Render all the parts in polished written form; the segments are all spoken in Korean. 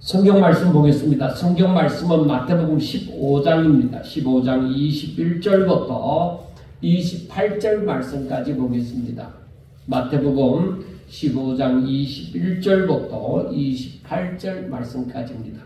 성경 말씀 보겠습니다. 성경 말씀은 마태복음 15장입니다. 15장 21절부터 28절 말씀까지 보겠습니다. 마태복음 15장 21절부터 28절 말씀까지입니다.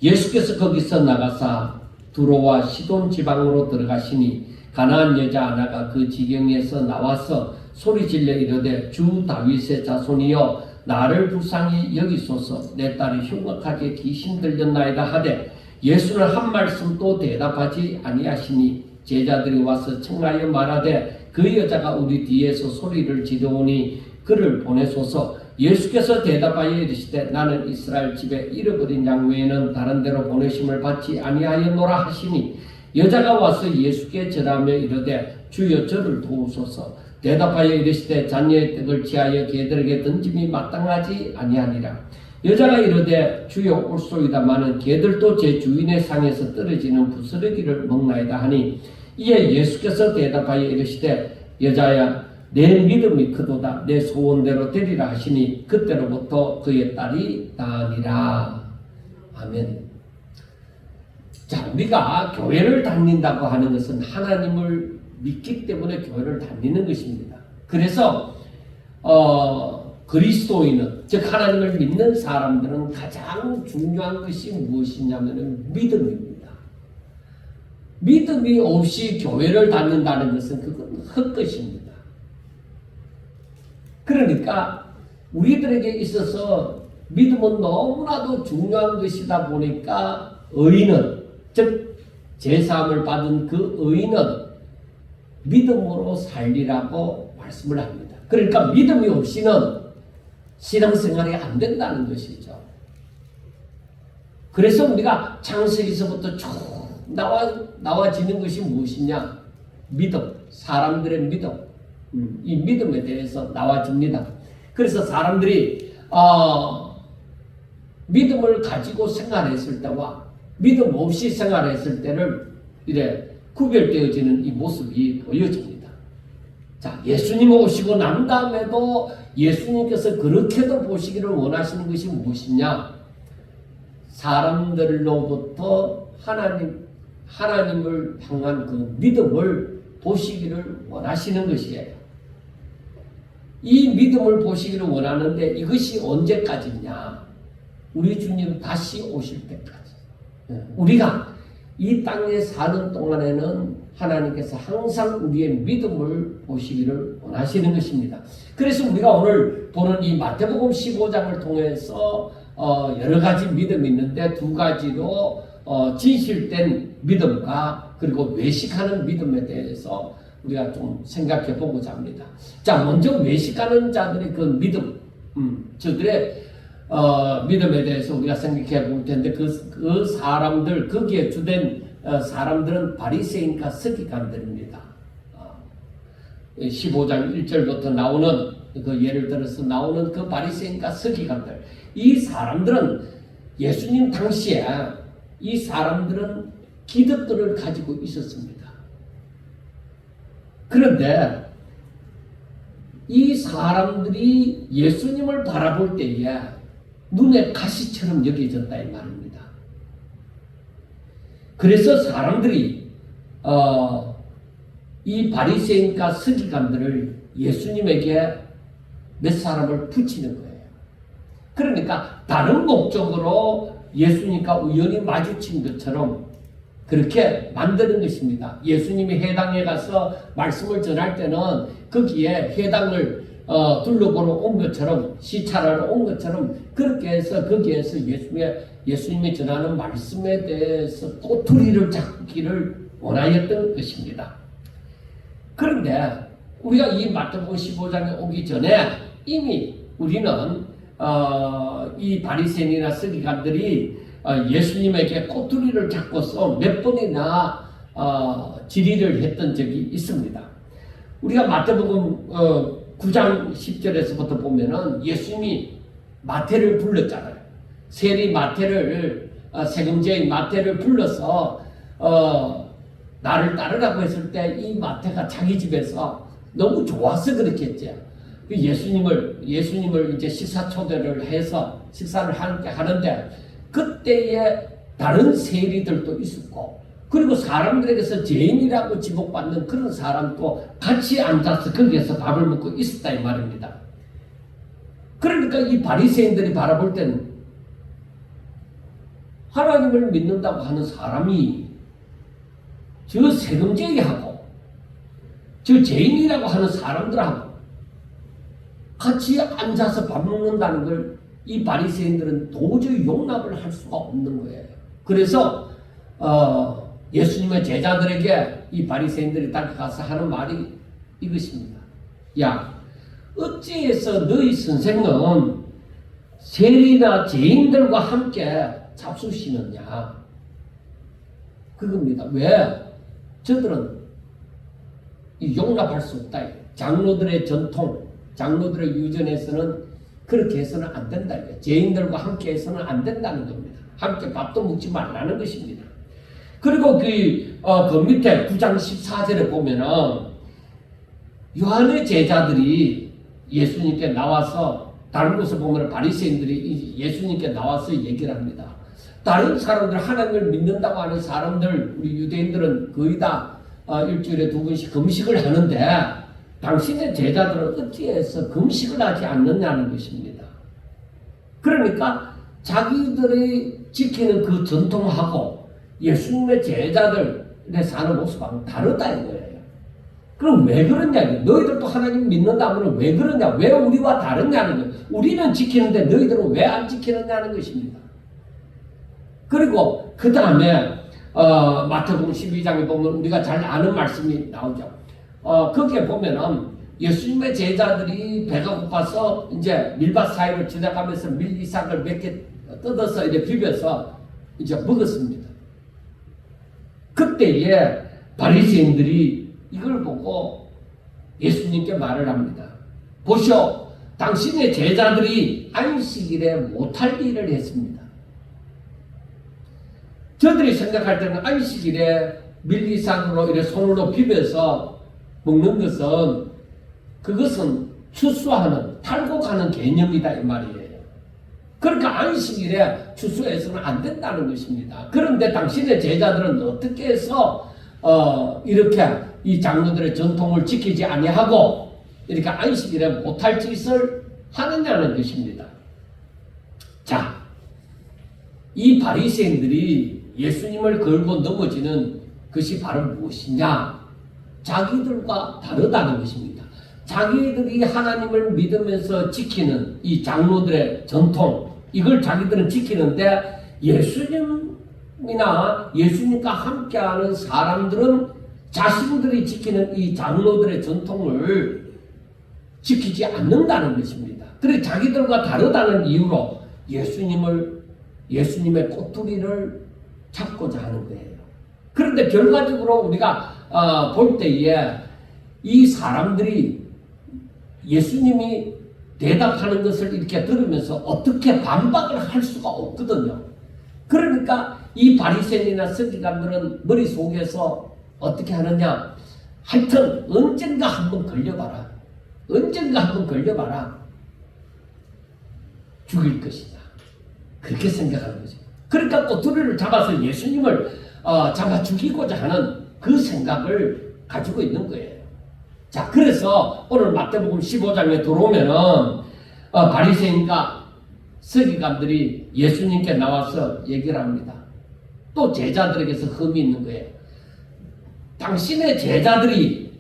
예수께서 거기서 나가사 두로와 시돈 지방으로 들어가시니 가나안 여자 하나가 그 지경에서 나와서 소리질러 이르되 주 다윗의 자손이여 나를 불쌍히 여기소서 내 딸이 흉악하게 귀신 들렸나이다 하되 예수는 한 말씀도 대답하지 아니하시니 제자들이 와서 청하여 말하되 그 여자가 우리 뒤에서 소리를 지르오니 그를 보내소서. 예수께서 대답하여 이르시되 나는 이스라엘 집에 잃어버린 양 외에는 다른 데로 보내심을 받지 아니하였노라 하시니 여자가 와서 예수께 절하며 이르되 주여 저를 도우소서. 대답하여 이르시되 잔녀의 떡을 취하여 개들에게 던짐이 마땅하지 아니하니라. 여자가 이르되 주여 올소이다마는 개들도 제 주인의 상에서 떨어지는 부스러기를 먹나이다 하니 이에 예수께서 대답하여 이르시되 여자야 내 믿음이 크도다 내 소원대로 되리라 하시니 그때로부터 그의 딸이 나으니라. 아멘. 자, 우리가 교회를 다닌다고 하는 것은 하나님을 믿기 때문에 교회를 다니는 것입니다. 그래서 그리스도인은 즉 하나님을 믿는 사람들은 가장 중요한 것이 무엇이냐면 믿음입니다. 믿음이 없이 교회를 다닌다는 것은 그건 헛것입니다. 그러니까 우리들에게 있어서 믿음은 너무나도 중요한 것이다 보니까 의인은 즉 제사함을 받은 그 의인은 믿음으로 살리라고 말씀을 합니다. 그러니까 믿음이 없이는 신앙생활이 안 된다는 것이죠. 그래서 우리가 창세기서부터 쭉 나와지는 것이 무엇이냐? 믿음, 사람들의 믿음. 이 믿음에 대해서 나와집니다. 그래서 사람들이 믿음을 가지고 생활했을 때와 믿음 없이 생활했을 때를 이래 구별되어지는 이 모습이 보여집니다. 자, 예수님 오시고 난 다음에도 예수님께서 그렇게도 보시기를 원하시는 것이 무엇이냐? 사람들로부터 하나님을 향한 그 믿음을 보시기를 원하시는 것이에요. 이 믿음을 보시기를 원하는데 이것이 언제까지냐? 우리 주님 다시 오실 때까지. 우리가 이 땅에 사는 동안에는 하나님께서 항상 우리의 믿음을 보시기를 원하시는 것입니다. 그래서 우리가 오늘 보는 이 마태복음 15장을 통해서 여러 가지 믿음이 있는데 두 가지로 진실된 믿음과 그리고 외식하는 믿음에 대해서 우리가 좀 생각해 보고자 합니다. 자, 먼저 외식하는 자들의 그 믿음, 저들의 믿음에 대해서 우리가 생각해 볼 텐데 그 사람들, 거기에 주된 사람들은 바리새인과 서기관들입니다. 15장 1절부터 나오는 그 예를 들어서 나오는 그 바리새인과 서기관들, 이 사람들은 예수님 당시에 이 사람들은 기득권을 가지고 있었습니다. 그런데 이 사람들이 예수님을 바라볼 때에 눈에 가시처럼 여겨졌다 이 말입니다. 그래서 사람들이 이 바리새인과 서기관들을 예수님에게 몇 사람을 붙이는 거예요. 그러니까 다른 목적으로 예수님과 우연히 마주친 것처럼 그렇게 만드는 것입니다. 예수님이 회당에 가서 말씀을 전할 때는 거기에 회당을 둘러보러 온 것처럼 시찰하러 온 것처럼 그렇게 해서 거기에서 예수님이 전하는 말씀에 대해서 꼬투리를 잡기를 원하였던 것입니다. 그런데 우리가 이 마태복음 15장에 오기 전에 이미 우리는 이 바리새인이나 서기관들이 예수님에게 꼬투리를 잡고서 몇 번이나 질의를 했던 적이 있습니다. 우리가 마태복음 9장 10절에서부터 보면은 예수님이 마태를 불렀잖아요. 세리 마태를 세금제인 마태를 불러서 나를 따르라고 했을 때 이 마태가 자기 집에서 너무 좋아서 그렇겠죠. 예수님을 이제 식사 초대를 해서 식사를 함께 하는데 그때에 다른 세리들도 있었고, 그리고 사람들에게서 죄인이라고 지목받는 그런 사람도 같이 앉아서 거기에서 밥을 먹고 있었다 이 말입니다. 그러니까 이 바리새인들이 바라볼 때는 하나님을 믿는다고 하는 사람이 저 세금쟁이하고 저 죄인이라고 하는 사람들하고 같이 앉아서 밥 먹는다는 걸 이 바리새인들은 도저히 용납을 할 수가 없는 거예요. 그래서 예수님의 제자들에게 이 바리새인들이 다가가서 하는 말이 이것입니다. 야, 어찌해서 너희 선생은 세리나 죄인들과 함께 잡수시느냐? 그겁니다. 왜? 저들은 용납할 수 없다. 장로들의 전통, 장로들의 유전에서는 그렇게 해서는 안 된다. 죄인들과 함께 해서는 안 된다는 겁니다. 함께 밥도 먹지 말라는 것입니다. 그리고 그 밑에 9장 14절에 보면은 요한의 제자들이 예수님께 나와서, 다른 곳에 보면 바리새인들이 예수님께 나와서 얘기를 합니다. 다른 사람들, 하나님을 믿는다고 하는 사람들, 우리 유대인들은 거의 다 일주일에 2번씩 금식을 하는데 당신의 제자들은 어찌해서 금식을 하지 않느냐는 것입니다. 그러니까 자기들이 지키는 그 전통하고 예수님의 제자들의 사는 모습하고 다르다 이거예요. 그럼 왜 그러냐? 너희들도 하나님 믿는다면 왜 그러냐? 왜 우리와 다르냐는 거예요. 우리는 지키는데 너희들은 왜 안 지키느냐는 것입니다. 그리고 그 다음에 마태복음 12장에 보면 우리가 잘 아는 말씀이 나오죠. 거기에 보면은 예수님의 제자들이 배가 고파서 이제 밀밭 사이로 지나가면서 밀이삭을 몇 개 뜯어서 이제 비벼서 이제 먹었습니다. 그때에 바리새인들이 이걸 보고 예수님께 말을 합니다. 보시오, 당신의 제자들이 안식일에 못할 일을 했습니다. 저들이 생각할 때는 안식일에 밀리삭으로 이렇게 손으로 비벼서 먹는 것은 그것은 추수하는, 탈곡하는 개념이다 이 말이에요. 그러니까 안식일에 추수해서는 안 된다는 것입니다. 그런데 당신의 제자들은 어떻게 해서 이렇게 이 장로들의 전통을 지키지 아니하고 이렇게 안식일에 못할 짓을 하느냐는 것입니다. 자, 이 바리새인들이 예수님을 걸고 넘어지는 것이 바로 무엇이냐? 자기들과 다르다는 것입니다. 자기들이 하나님을 믿으면서 지키는 이 장로들의 전통, 이걸 자기들은 지키는데 예수님이나 예수님과 함께하는 사람들은 자신들이 지키는 이 장로들의 전통을 지키지 않는다는 것입니다. 그래서 자기들과 다르다는 이유로 예수님의 꼬투리를 잡고자 하는 거예요. 그런데 결과적으로 우리가 볼 때에 이 사람들이 예수님이 대답하는 것을 이렇게 들으면서 어떻게 반박을 할 수가 없거든요. 그러니까 이 바리새인이나 서기관들은 머릿속에서 어떻게 하느냐, 하여튼 언젠가 한번 걸려봐라, 언젠가 한번 걸려봐라, 죽일 것이다, 그렇게 생각하는 거죠. 그러니까 꼬투리를 잡아서 예수님을 잡아 죽이고자 하는 그 생각을 가지고 있는 거예요. 자, 그래서 오늘 마태복음 15장에 들어오면은 바리새인과 서기관들이 예수님께 나와서 얘기를 합니다. 또 제자들에게서 흠이 있는 거예요. 당신의 제자들이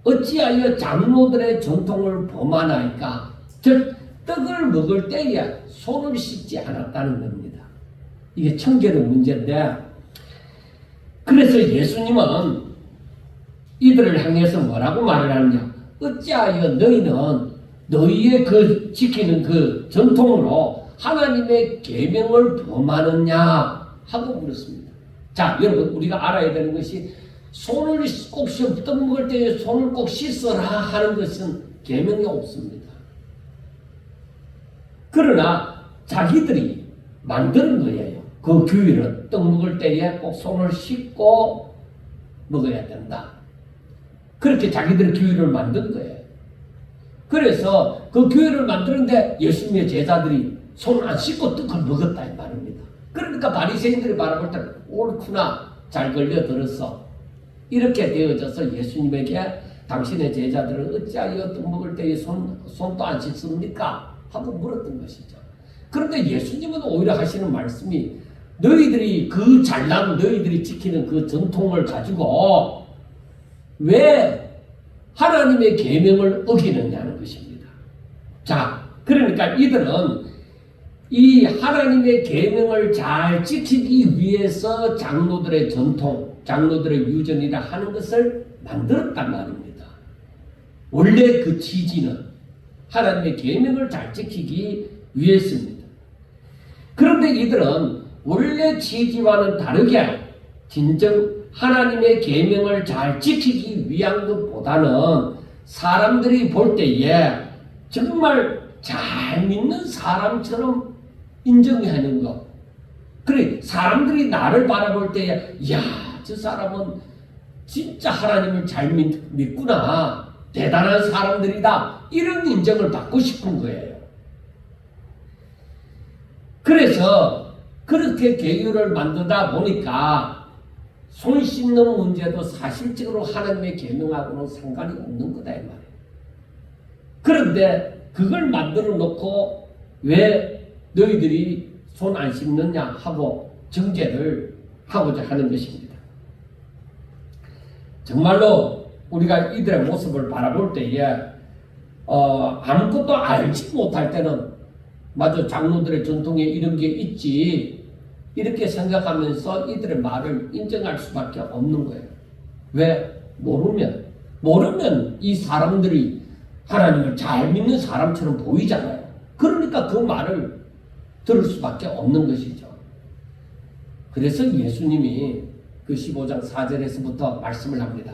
어찌하여 장로들의 전통을 범하나이까? 즉 떡을 먹을 때에 손을 씻지 않았다는 겁니다. 이게 청결의 문제인데, 그래서 예수님은 이들을 향해서 뭐라고 말을 하느냐? 어찌하여 너희는 너희의 그 지키는 그 전통으로 하나님의 계명을 범하느냐 하고 물었습니다. 자, 여러분, 우리가 알아야 되는 것이 손을 꼭 떡 먹을 때 손을 꼭 씻어라 하는 것은 계명이 없습니다. 그러나 자기들이 만드는 거예요. 그 규율은 떡 먹을 때에 꼭 손을 씻고 먹어야 된다. 그렇게 자기들의 규율을 만든 거예요. 그래서 그 규율을 만드는데 예수님의 제자들이 손을 안 씻고 떡을 먹었다 이 말입니다. 바리새인들이 바라볼 때는 옳구나, 잘 걸려들었어. 이렇게 되어져서 예수님에게 당신의 제자들은 어찌하여 떡 먹을 때에 손도 안 씻습니까? 하고 물었던 것이죠. 그런데 예수님은 오히려 하시는 말씀이 너희들이 그 잘난 너희들이 지키는 그 전통을 가지고 왜 하나님의 계명을 어기느냐는 것입니다. 자, 그러니까 이들은 이 하나님의 계명을 잘 지키기 위해서 장로들의 전통, 장로들의 유전이라 하는 것을 만들었단 말입니다. 원래 그 취지는 하나님의 계명을 잘 지키기 위해서입니다. 그런데 이들은 원래 취지와는 다르게 진정 하나님의 계명을 잘 지키기 위한 것보다는 사람들이 볼 때에 정말 잘 믿는 사람처럼 인정하는 것. 그래, 사람들이 나를 바라볼 때에 야, 저 사람은 진짜 하나님을 잘 믿구나. 대단한 사람들이다. 이런 인정을 받고 싶은 거예요. 그래서 그렇게 계율을 만들다 보니까 손 씻는 문제도 사실적으로 하나님의 계명하고는 상관이 없는 거다 이 말이에요. 그런데 그걸 만들어 놓고 왜 너희들이 손 안 씻느냐 하고 정죄를 하고자 하는 것입니다. 정말로 우리가 이들의 모습을 바라볼 때에 아무것도 알지 못할 때는 맞아, 장로들의 전통에 이런 게 있지 이렇게 생각하면서 이들의 말을 인정할 수밖에 없는 거예요. 왜? 모르면 이 사람들이 하나님을 잘 믿는 사람처럼 보이잖아요. 그러니까 그 말을 들을 수밖에 없는 것이죠. 그래서 예수님이 그 15장 4절에서부터 말씀을 합니다.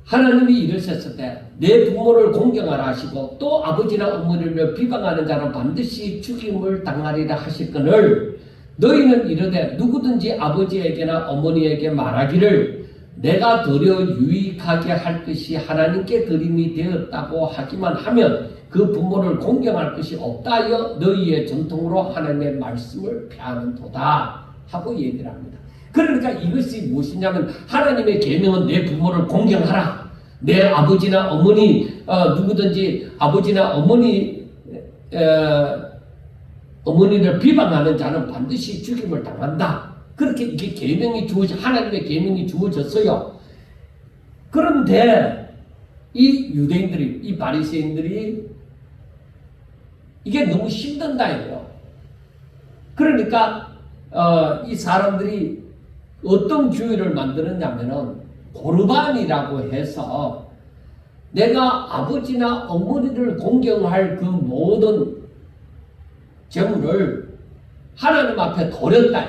하나님이 이르셨을 때 내 부모를 공경하라 하시고 또 아버지나 어머니를 비방하는 자는 반드시 죽임을 당하리라 하실거늘 너희는 이르되 누구든지 아버지에게나 어머니에게 말하기를 내가 드려 유익하게 할 것이 하나님께 드림이 되었다고 하기만 하면 그 부모를 공경할 것이 없다 하여 너희의 전통으로 하나님의 말씀을 폐하는도다 하고 얘기를 합니다. 그러니까 이것이 무엇이냐면 하나님의 계명은 내 부모를 공경하라. 내 아버지나 어머니 누구든지 아버지나 어머니를 비방하는 자는 반드시 죽임을 당한다. 그렇게 이게 계명이 하나님의 계명이 주어졌어요. 그런데 이 유대인들이, 이 바리새인들이 이게 너무 힘든다 이거예요. 그러니까 이 사람들이 어떤 규율을 만드느냐면은 고르반이라고 해서 내가 아버지나 어머니를 공경할 그 모든 재물을 하나님 앞에 드렸다.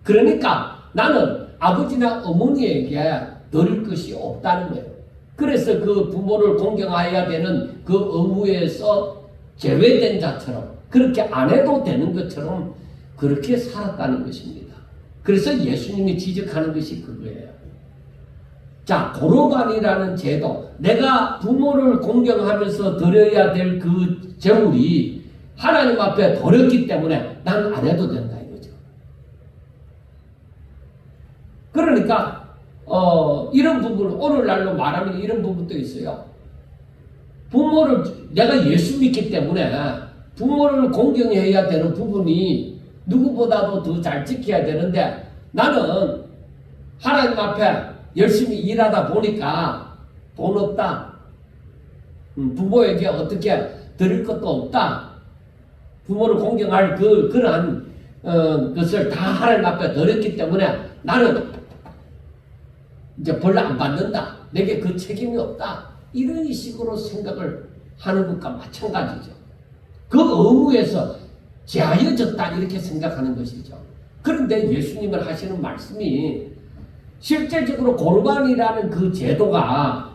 그러니까 나는 아버지나 어머니에게 드릴 것이 없다는 거예요. 그래서 그 부모를 공경해야 되는 그 의무에서 제외된 자처럼 그렇게 안 해도 되는 것처럼 그렇게 살았다는 것입니다. 그래서 예수님이 지적하는 것이 그거예요. 자, 고르반이라는 제도, 내가 부모를 공경하면서 드려야 될 그 재물이 하나님 앞에 드렸기 때문에 난 안 해도 된다 이거죠. 그러니까 이런 부분, 오늘날로 말하면 이런 부분도 있어요. 부모를, 내가 예수 믿기 때문에 부모를 공경해야 되는 부분이 누구보다도 더 잘 지켜야 되는데 나는 하나님 앞에 열심히 일하다 보니까 돈 없다. 부모에게 어떻게 드릴 것도 없다. 부모를 공경할 그러한 것을 다 하나님 앞에 드렸기 때문에 나는 이제 벌 안 받는다. 내게 그 책임이 없다. 이런 식으로 생각을 하는 것과 마찬가지죠. 그 의무에서 제하여졌다 이렇게 생각하는 것이죠. 그런데 예수님을 하시는 말씀이 실제적으로 고르반이라는 그 제도가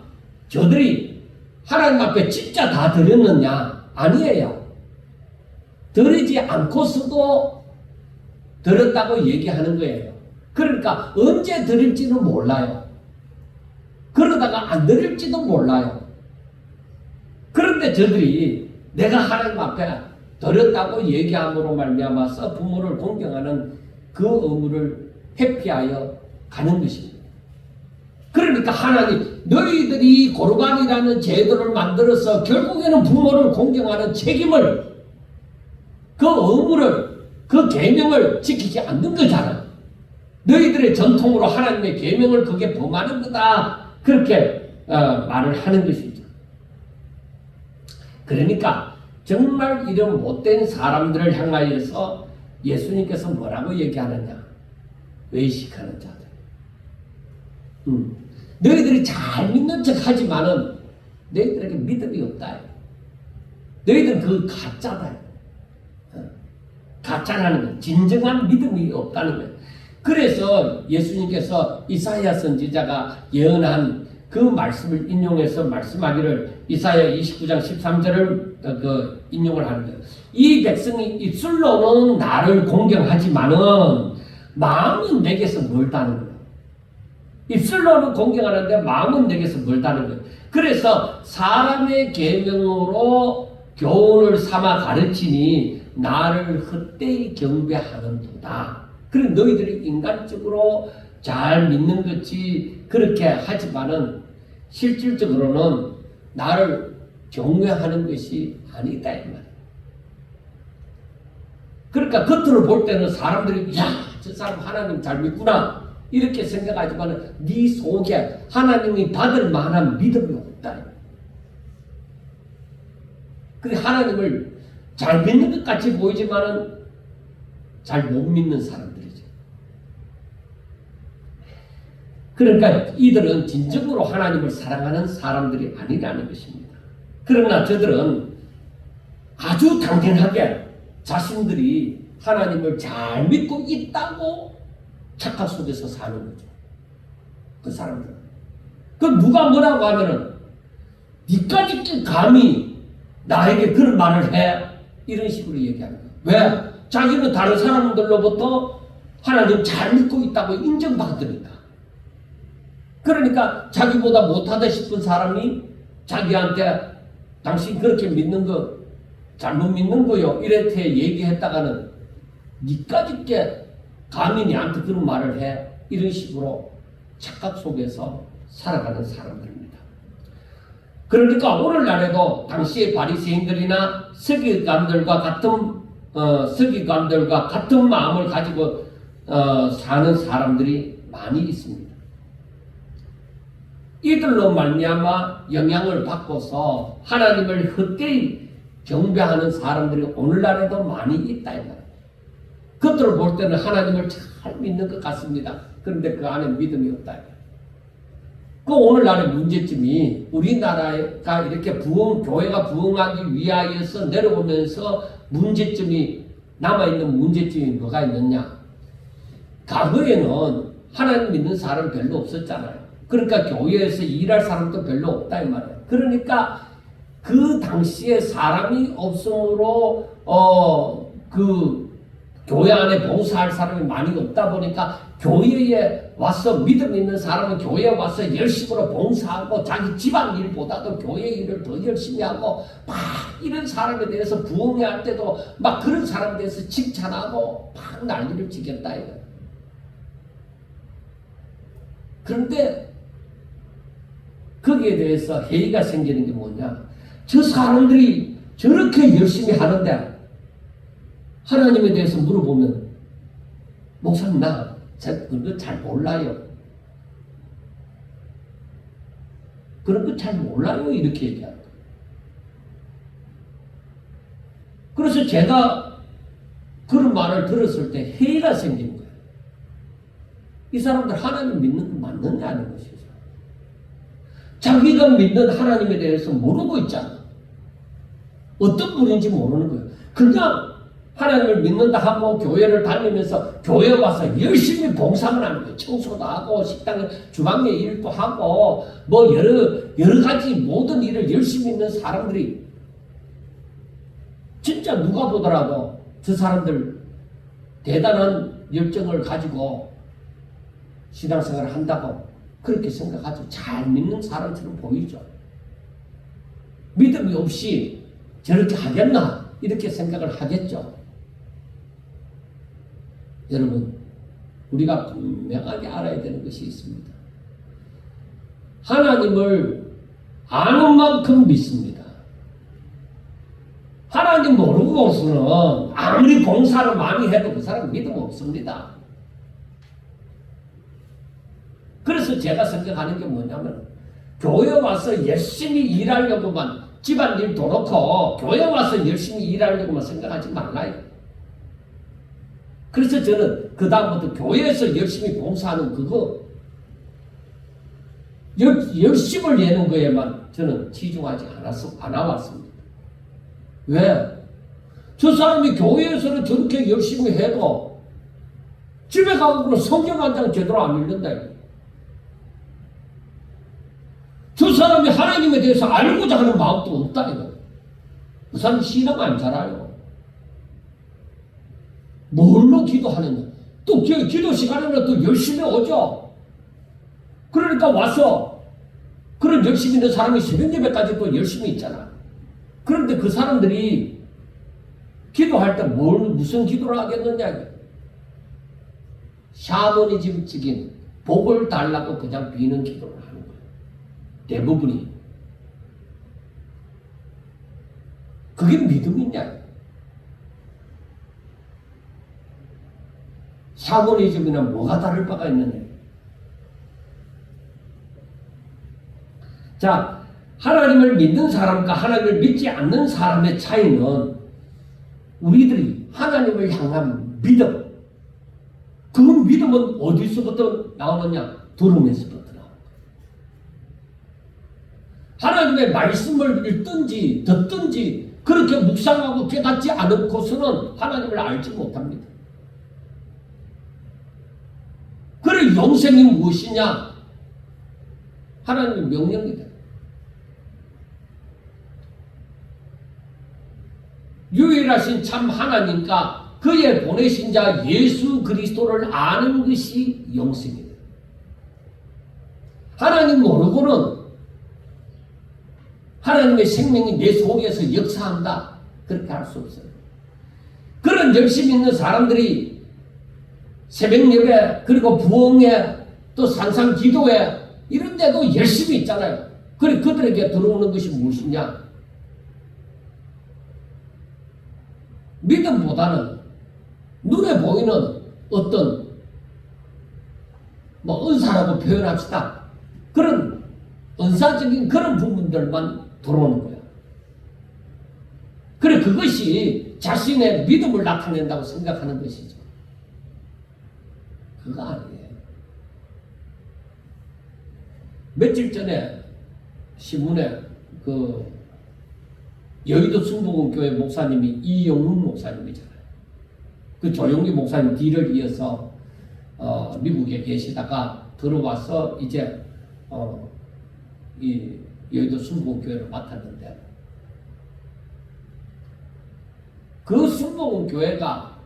저들이 하나님 앞에 진짜 다 드렸느냐? 아니에요. 드리지 않고서도 드렸다고 얘기하는 거예요. 그러니까 언제 드릴지는 몰라요. 그러다가 안 드릴지도 몰라요. 그런데 저들이 내가 하나님 앞에 드렸다고 얘기함으로 말미암아서 부모를 공경하는 그 의무를 회피하여 가는 것입니다. 그러니까 하나님, 너희들이 고르반이라는 제도를 만들어서 결국에는 부모를 공경하는 책임을, 그 의무를, 그 계명을 지키지 않는 거잖아. 너희들의 전통으로 하나님의 계명을 그게 범하는 거다. 그렇게 말을 하는 것이죠. 그러니까 정말 이런 못된 사람들을 향하여서 예수님께서 뭐라고 얘기하느냐? 외식하는 자들. 너희들이 잘 믿는 척 하지만은 너희들에게 믿음이 없다. 너희들은 그 가짜다. 가짜라는 거, 진정한 믿음이 없다는 거예요. 그래서 예수님께서 이사야 선지자가 예언한 그 말씀을 인용해서 말씀하기를, 이사야 29장 13절을 인용을 하는 거예요. 이 백성이 입술로는 나를 공경하지만은 마음은 내게서 멀다는 거예요. 입술로는 공경하는데 마음은 내게서 멀다는 거예요. 그래서 사람의 계명으로 교훈을 삼아 가르치니 나를 헛되이 경배하는도다. 그럼 너희들이 인간적으로 잘 믿는 것이 그렇게 하지만은 실질적으로는 나를 경외하는 것이 아니다 이 말이에요. 그러니까 겉으로 볼 때는 사람들이 야, 저 사람 하나님 잘 믿구나 이렇게 생각하지만은 네 속에 하나님이 받을 만한 믿음이 없다. 그래 하나님을 잘 믿는 것 같이 보이지만은 잘 못 믿는 사람들이죠. 그러니까 이들은 진정으로 하나님을 사랑하는 사람들이 아니라는 것입니다. 그러나 저들은 아주 당연하게 자신들이 하나님을 잘 믿고 있다고 착각 속에서 사는 거죠. 그 사람들은. 그 누가 뭐라고 하면은 니까지 감히 나에게 그런 말을 해? 이런 식으로 얘기하는 거예요. 왜? 자기는 다른 사람들로부터 하나님 잘 믿고 있다고 인정받으니까. 그러니까 자기보다 못하다 싶은 사람이 자기한테 당신 그렇게 믿는 거 잘못 믿는 거요 이렇게 얘기했다가는 니까짓게 감히 니한테 그런 말을 해? 이런 식으로 착각 속에서 살아가는 사람들입니다. 그러니까 오늘날에도 당시의 바리새인들이나 서기관들과 같은 마음을 가지고 사는 사람들이 많이 있습니다. 이들로 말미암아 영향을 받고서 하나님을 헛되이 경배하는 사람들이 오늘날에도 많이 있다 이 말이에요. 겉으로 볼 때는 하나님을 잘 믿는 것 같습니다. 그런데 그 안에 믿음이 없다. 그 오늘날의 문제점이 우리나라가 이렇게 교회가 부흥하기 위하여서 내려오면서 문제점이 남아있는 문제점이 뭐가 있느냐? 과거에는 하나님 믿는 사람 별로 없었잖아요. 그러니까 교회에서 일할 사람도 별로 없다 이 말이에요. 그러니까 그 당시에 사람이 없으므로 그 교회 안에 봉사할 사람이 많이 없다 보니까 교회에 와서 믿음 있는 사람은 교회에 와서 열심으로 봉사하고 자기 집안 일보다도 교회 일을 더 열심히 하고 막 이런 사람에 대해서 부흥회 할 때도 막 그런 사람에 대해서 칭찬하고 막 난리를 치겠다 이거. 그런데 거기에 대해서 회의가 생기는 게 뭐냐? 저 사람들이 저렇게 열심히 하는데 하나님에 대해서 물어보면 목사님 나 그런 거 잘 몰라요. 그런 거 잘 몰라요 이렇게 얘기하는 거예요. 그래서 제가 그런 말을 들었을 때 회의가 생기는 거예요. 이 사람들 하나님 믿는 거 맞느냐 하는 것이죠. 자기가 믿는 하나님에 대해서 모르고 있잖아. 어떤 분인지 모르는 거예요. 그냥 하나님을 믿는다 하고 교회를 다니면서 교회 와서 열심히 봉사를 하는 거예요. 청소도 하고 식당 주방에 일도 하고 뭐 여러 가지 모든 일을 열심히 있는 사람들이 진짜 누가 보더라도 저 사람들 대단한 열정을 가지고 신앙생활을 한다고 그렇게 생각하죠. 잘 믿는 사람처럼 보이죠. 믿음이 없이 저렇게 하겠나? 이렇게 생각을 하겠죠. 여러분, 우리가 분명하게 알아야 되는 것이 있습니다. 하나님을 아는 만큼 믿습니다. 하나님 모르고서는 아무리 봉사를 많이 해도 그 사람 믿음 없습니다. 그래서 제가 생각하는 게 뭐냐면, 교회 와서 열심히 일하려고만, 집안일 도놓고 교회 와서 열심히 일하려고만 생각하지 말라요. 그래서 저는 그 다음부터 교회에서 열심히 봉사하는 그거 열심을 내는 거에만 저는 치중하지 않아왔습니다. 왜? 저 사람이 교회에서는 저렇게 열심히 해도 집에 가고는 성경 한 장 제대로 안 읽는다. 저 사람이 하나님에 대해서 알고자 하는 마음도 없다. 그 사람 신앙 안 잘해요. 뭘로 기도하느냐? 또 기도 시간에는 또 열심히 오죠. 그러니까 와서 그런 열심히 있는 사람이 새벽 예배까지 또 열심히 있잖아. 그런데 그 사람들이 기도할 때 무슨 기도를 하겠느냐? 샤머니즘적인 복을 달라고 그냥 비는 기도를 하는 거예요. 대부분이. 그게 믿음이냐? 샤머니즘이나 뭐가 다를 바가 있느냐? 자, 하나님을 믿는 사람과 하나님을 믿지 않는 사람의 차이는 우리들이 하나님을 향한 믿음, 그 믿음은 어디서부터 나오느냐? 들음에서부터 나옵니다. 하나님의 말씀을 읽든지 듣든지 그렇게 묵상하고 깨닫지 않고서는 하나님을 알지 못합니다. 그래, 영생이 무엇이냐? 하나님의 명령이다. 유일하신 참 하나님과 그의 보내신 자 예수 그리스도를 아는 것이 영생이다. 하나님 모르고는 하나님의 생명이 내 속에서 역사한다. 그렇게 할 수 없어요. 그런 열심히 있는 사람들이 새벽 예배 그리고 부흥회 또 산상 기도회 이런 데도 열심히 있잖아요. 그래 그들에게 들어오는 것이 무엇이냐? 믿음보다는 눈에 보이는 어떤 은사라고 표현합시다. 그런 은사적인 그런 부분들만 들어오는 거예요. 그래 그것이 자신의 믿음을 나타낸다고 생각하는 것이죠. 그거 아니에요. 며칠 전에 신문에 여의도 순복음교회 목사님이 이영훈 목사님이잖아요. 그 조용기 목사님 뒤를 이어서 미국에 계시다가 들어와서 이제 이 여의도 순복음교회를 맡았는데 그 순복음교회가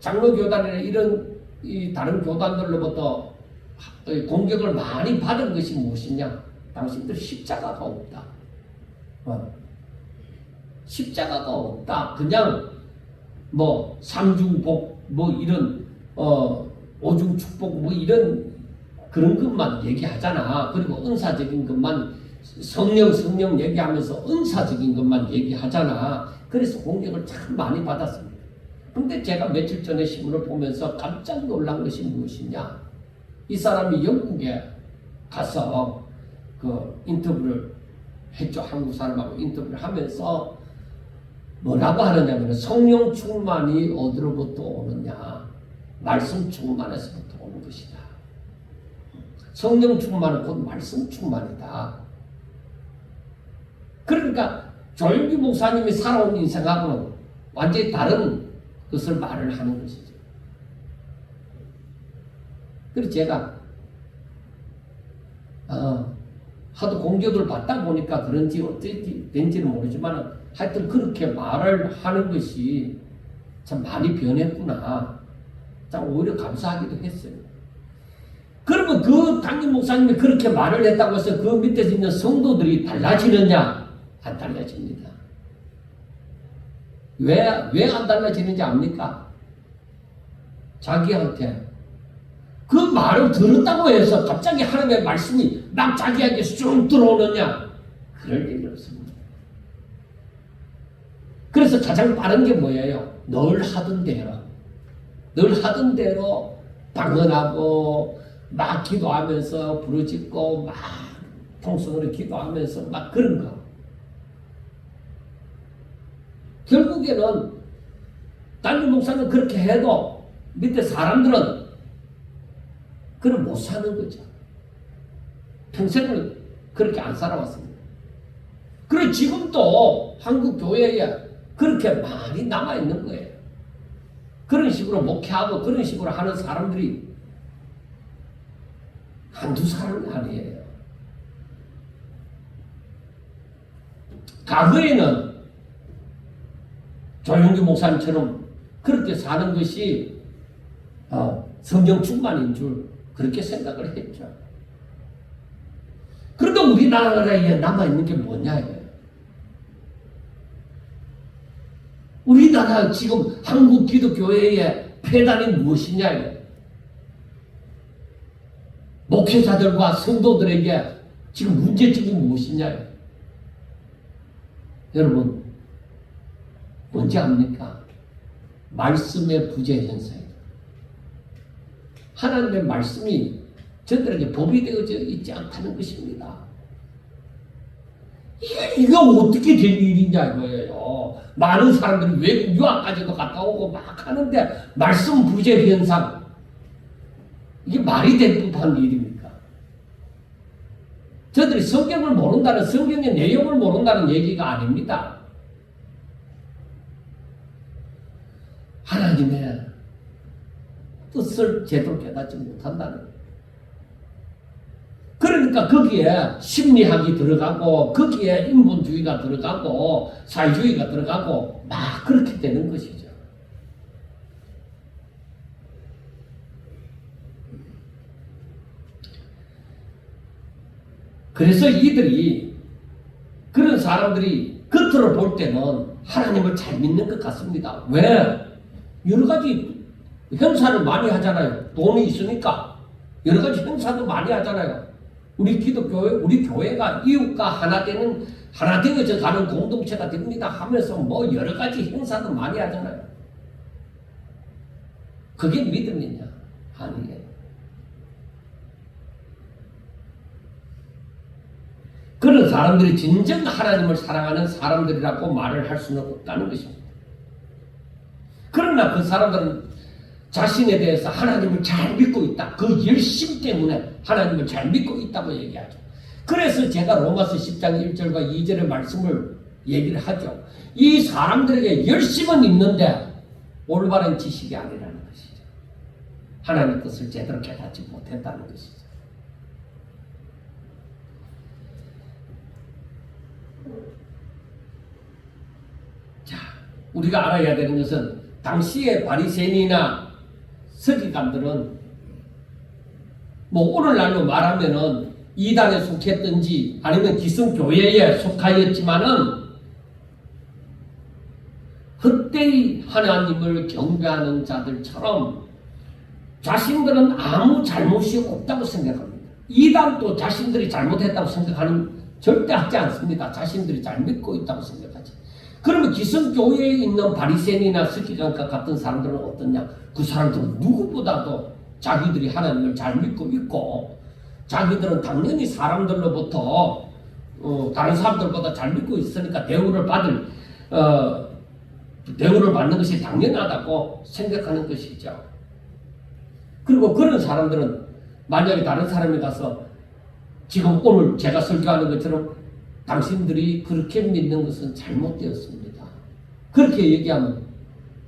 장로교단이나 이런 이 다른 교단들로부터 공격을 많이 받은 것이 무엇이냐? 당신들 십자가가 없다. 십자가가 없다. 그냥 삼중복 이런 오중축복 이런 그런 것만 얘기하잖아. 그리고 은사적인 것만 성령 얘기하면서 은사적인 것만 얘기하잖아. 그래서 공격을 참 많이 받았습니다. 근데 제가 며칠 전에 신문을 보면서 깜짝 놀란 것이 무엇이냐? 이 사람이 영국에 가서 그 인터뷰를 했죠. 한국 사람하고 인터뷰를 하면서 뭐라고 하느냐면 성령 충만이 어디로부터 오느냐? 말씀 충만에서부터 오는 것이다. 성령 충만은 곧 말씀 충만이다. 그러니까 조용기 목사님이 살아온 인생하고는 완전히 다른 것을 말을 하는 것이죠. 그래서 제가 하도 공격을 받다 보니까 그런지 어떻게 된지는 모르지만 하여튼 그렇게 말을 하는 것이 참 많이 변했구나. 참 오히려 감사하기도 했어요. 그러면 그 담임 목사님이 그렇게 말을 했다고 해서 그 밑에 있는 성도들이 달라지느냐? 안 달라집니다. 왜 안 달라지는지 압니까? 자기한테 그 말을 들었다고 해서 갑자기 하나님의 말씀이 막 자기에게 쑥 들어오느냐? 그럴 일이 없습니다. 그래서 가장 빠른 게 뭐예요? 늘 하던 대로 방언하고 막 기도하면서 부르짖고 막 통성으로 기도하면서 막 그런 거. 결국에는 담임 목사는 그렇게 해도 밑에 사람들은 그걸 못 사는 거죠. 평생을 그렇게 안 살아왔습니다. 그리고 지금도 한국 교회에 그렇게 많이 남아있는 거예요. 그런 식으로 목회하고 그런 식으로 하는 사람들이 한두 사람이 아니에요. 과거에는 조영규 목사님처럼 그렇게 사는 것이 성경 충만인 줄 그렇게 생각을 했죠. 그런데 우리나라에 남아있는 게 뭐냐 이거예요. 우리나라 지금 한국 기독교회의 폐단이 무엇이냐 이거예요. 목회자들과 성도들에게 지금 문제점이 무엇이냐 이거예요. 여러분 뭔지 압니까? 말씀의 부재 현상이에요. 하나님의 말씀이 저들에게 법이 되어져 있지 않다는 것입니다. 이거 어떻게 된 일이냐 이거예요. 많은 사람들이 외국 유학까지도 갔다 오고 막 하는데 말씀 부재 현상, 이게 말이 될 법한 일입니까? 저들이 성경을 모른다는, 성경의 내용을 모른다는 얘기가 아닙니다. 하나님의 뜻을 제대로 깨닫지 못한다는 거예요. 그러니까 거기에 심리학이 들어가고 거기에 인본주의가 들어가고 사회주의가 들어가고 막 그렇게 되는 것이죠. 그래서 이들이, 그런 사람들이 겉으로 볼 때는 하나님을 잘 믿는 것 같습니다. 왜? 여러 가지 행사를 많이 하잖아요. 돈이 있으니까 여러 가지 행사도 많이 하잖아요. 우리 기독교회, 우리 교회가 이웃과 하나 되어져 가는 공동체가 됩니다 하면서 뭐 여러 가지 행사도 많이 하잖아요. 그게 믿음이냐? 아니에요. 그런 사람들이 진정 하나님을 사랑하는 사람들이라고 말을 할 수는 없다는 것입니다. 그러나 그 사람들은 자신에 대해서 하나님을 잘 믿고 있다. 그 열심 때문에 하나님을 잘 믿고 있다고 얘기하죠. 그래서 제가 로마서 10장 1절과 2절의 말씀을 얘기를 하죠. 이 사람들에게 열심은 있는데 올바른 지식이 아니라는 것이죠. 하나님의 뜻을 제대로 깨닫지 못했다는 것이죠. 자, 우리가 알아야 되는 것은 당시의 바리새인이나 서기관들은 뭐 오늘날로 말하면은 이단에 속했든지 아니면 기성교회에 속하였지만은 헛되이 하나님을 경배하는 자들처럼 자신들은 아무 잘못이 없다고 생각합니다. 이단도 자신들이 잘못했다고 생각하는, 절대 하지 않습니다. 자신들이 잘 믿고 있다고 생각하지. 그러면 기성교회에 있는 바리새인이나 서기관과 같은 사람들은 어떠냐? 그 사람들은 누구보다도 자기들이 하나님을 잘 믿고 있고, 자기들은 당연히 사람들로부터 다른 사람들보다 잘 믿고 있으니까 대우를 받는 것이 당연하다고 생각하는 것이죠. 그리고 그런 사람들은 만약에 다른 사람이 가서 지금 오늘 제가 설교하는 것처럼 당신들이 그렇게 믿는 것은 잘못되었습니다, 그렇게 얘기하면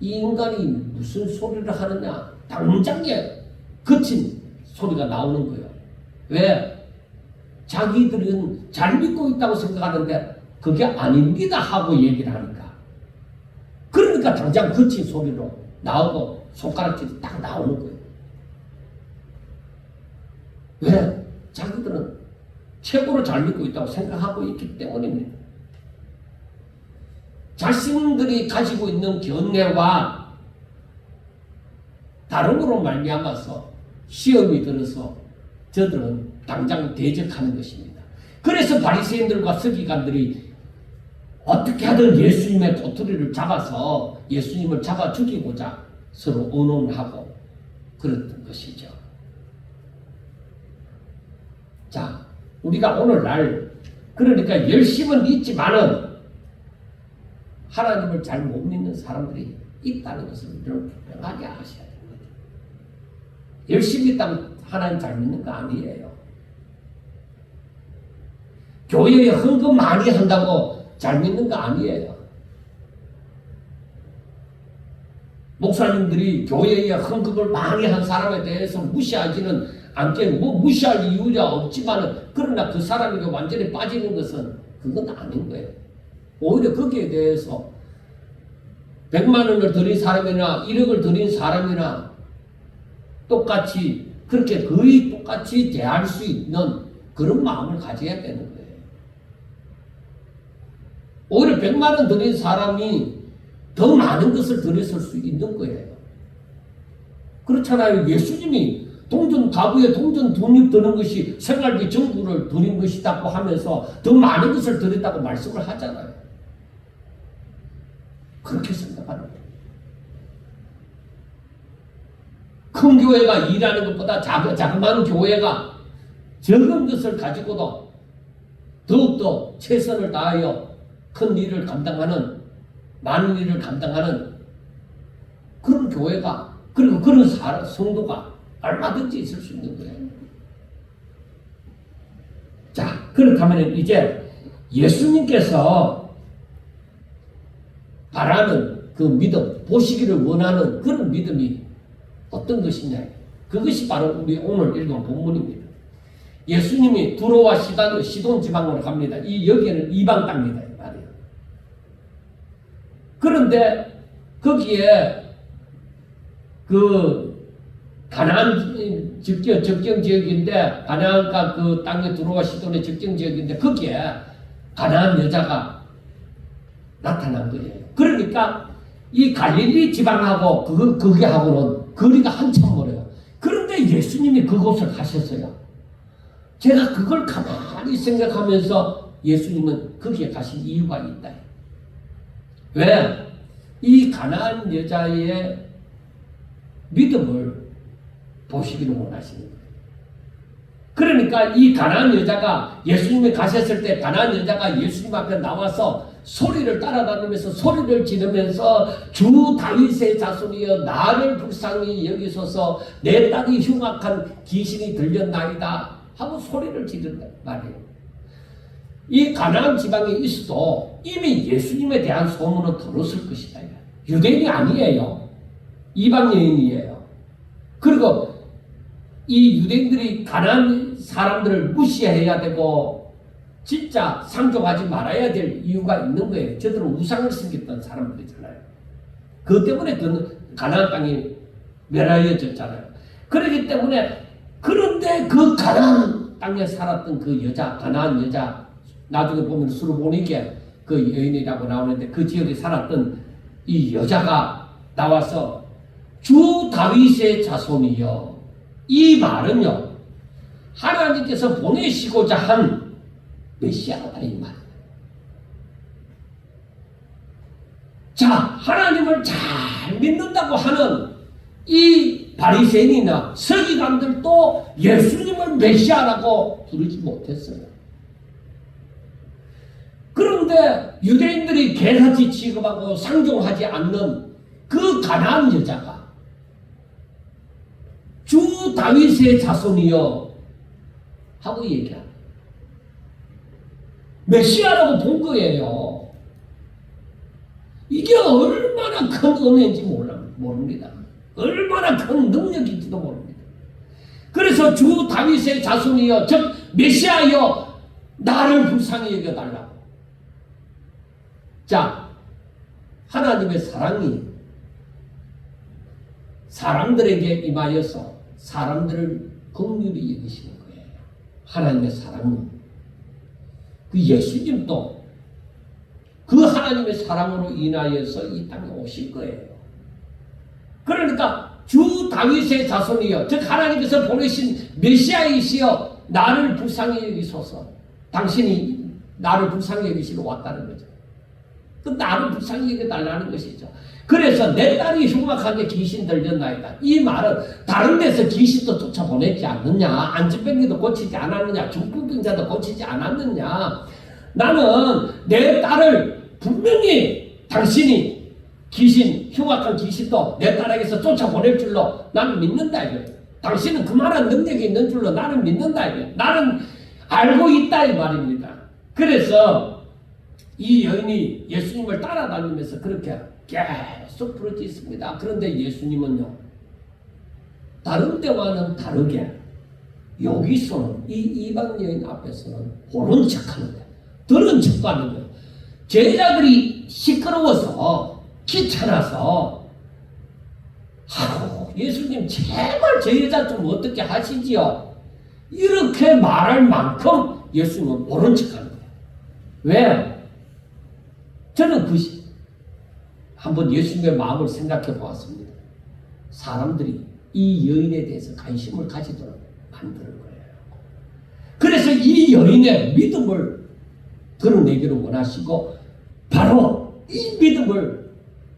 이 인간이 무슨 소리를 하느냐, 당장에 거친 소리가 나오는 거예요. 왜? 자기들은 잘 믿고 있다고 생각하는데 그게 아닙니다 하고 얘기를 하니까. 그러니까 당장 거친 소리로 나오고 손가락질이 딱 나오는 거예요. 왜? 자기들은 최고로 잘 믿고 있다고 생각하고 있기 때문입니다. 자신들이 가지고 있는 견해와 다른 거로 말미암아서 시험이 들어서 저들은 당장 대적하는 것입니다. 그래서 바리새인들과 서기관들이 어떻게 하든 예수님의 꼬투리를 잡아서 예수님을 잡아 죽이고자 서로 의논하고 그랬던 것이죠. 자, 우리가 오늘날 그러니까 열심은 있지만은 하나님을 잘 못 믿는 사람들이 있다는 것을 여러분 분명하게 아셔야 됩니다. 열심히 있다면 하나님 잘 믿는 거 아니에요. 교회에 헌금 많이 한다고 잘 믿는 거 아니에요. 목사님들이 교회에 헌금을 많이 한 사람에 대해서 무시하지는 않게 무시할 이유가 없지만은 그러나 그 사람에게 완전히 빠지는 것은 그건 아닌 거예요. 오히려 거기에 대해서 100만 원을 드린 사람이나 1억을 드린 사람이나 똑같이 그렇게 거의 똑같이 대할 수 있는 그런 마음을 가져야 되는 거예요. 오히려 100만 원 드린 사람이 더 많은 것을 드렸을 수 있는 거예요. 그렇잖아요. 예수님이 가구에 동전 두 입 드는 것이 생활비 전부를 드린 것이라고 하면서 더 많은 것을 드렸다고 말씀을 하잖아요. 그렇게 생각하는 거예요. 큰 교회가 일하는 것보다 자그마한 교회가 적은 것을 가지고도 더욱더 최선을 다하여 큰 일을 감당하는, 많은 일을 감당하는 그런 교회가, 그리고 그런 성도가 얼마든지 있을 수 있는 거예요. 자, 그렇다면 이제 예수님께서 바라는 그 믿음, 보시기를 원하는 그런 믿음이 어떤 것이냐. 그것이 바로 우리 오늘 읽은 본문입니다. 예수님이 두로와 시돈 지방으로 갑니다. 여기에는 이방 땅입니다. 이 말이에요. 그런데 거기에 그 가나안 적경 지역인데, 가나안과 그 땅에 두로와 시돈의 적경 지역인데 거기에 가나안 여자가 나타난 거예요. 그러니까 이 갈릴리 지방하고 거기하고는 거리가 한참 멀어요. 그런데 예수님이 그곳을 가셨어요. 제가 그걸 가만히 생각하면서 예수님은 거기에 가신 이유가 있다. 왜? 이 가나안 여자의 믿음을 보시기를 원하시는 거예요. 그러니까 이 가나안 여자가 예수님이 가셨을 때 가나안 여자가 예수님 앞에 나와서 소리를 따라다니면서 소리를 지르면서 주 다윗의 자손이여 나를 불쌍히 여기소서, 내 딸이 흉악한 귀신이 들렸나이다 하고 소리를 지른단 말이에요. 이 가나안 지방에 있어도 이미 예수님에 대한 소문은 들었을 것이다. 유대인이 아니에요. 이방 여인이에요. 그리고 이 유대인들이 가나안 사람들을 무시해야 되고 진짜 상종하지 말아야 될 이유가 있는 거예요. 저들은 우상을 섬겼던 사람들이잖아요. 그것 때문에 그 가나안 땅이 멸하여졌잖아요. 그렇기 때문에, 그런데 그 가나안 땅에 살았던 그 여자, 가나안 여자, 나중에 보면 수르보니게 그 여인이라고 나오는데 그 지역에 살았던 이 여자가 나와서 주 다윗의 자손이여, 이 말은요 하나님께서 보내시고자 한 메시아다 이 말. 자, 하나님을 잘 믿는다고 하는 이 바리새인이나 서기관들도 예수님을 메시아라고 부르지 못했어요. 그런데 유대인들이 개같이 취급하고 상종하지 않는 그 가나안 여자가 주 다윗의 자손이여 하고 얘기합니다. 메시아라고 본 거예요. 이게 얼마나 큰 은혜인지 모릅니다. 얼마나 큰 능력인지도 모릅니다. 그래서 주 다윗의 자손이여, 즉 메시아여 나를 불쌍히 여겨달라고. 자, 하나님의 사랑이 사람들에게 임하여서 사람들을 긍휼히 여기시는 거예요. 하나님의 사랑은. 그 예수님도 그 하나님의 사랑으로 인하여서 이 땅에 오실 거예요. 그러니까 주 다윗의 자손이여, 즉 하나님께서 보내신 메시아이시여, 나를 불쌍히 여기소서. 당신이 나를 불쌍히 여기시러 왔다는 거죠. 그 나를 불쌍히 여겨달라는 것이죠. 그래서 내 딸이 흉악하게 귀신 들렸나이다. 이 말은 다른 데서 귀신도 쫓아보냈지 않느냐, 안진병기도 고치지 않았느냐, 중풍병자도 고치지 않았느냐. 나는 내 딸을 분명히 당신이 귀신, 흉악한 귀신도 내 딸에게서 쫓아보낼 줄로 나는 믿는다 이거예요. 당신은 그만한 능력이 있는 줄로 나는 믿는다 이거예요. 나는 알고 있다 이 말입니다. 그래서 이 여인이 예수님을 따라다니면서 그렇게 계속 부르짖습니다. 그런데 예수님은요, 다른 데와는 다르게 여기서는, 이 이방 여인 앞에서는 모른 척하는 거예요. 들은 척도 하는 거예요. 제자들이 시끄러워서 귀찮아서, 예수님 제발 제 여자 좀 어떻게 하시지요? 이렇게 말할 만큼 예수님은 모른 척하는 거예요. 왜? 저는 한번 예수님의 마음을 생각해 보았습니다. 사람들이 이 여인에 대해서 관심을 가지도록 만드는 거예요. 그래서 이 여인의 믿음을 드러내기를 원하시고, 바로 이 믿음을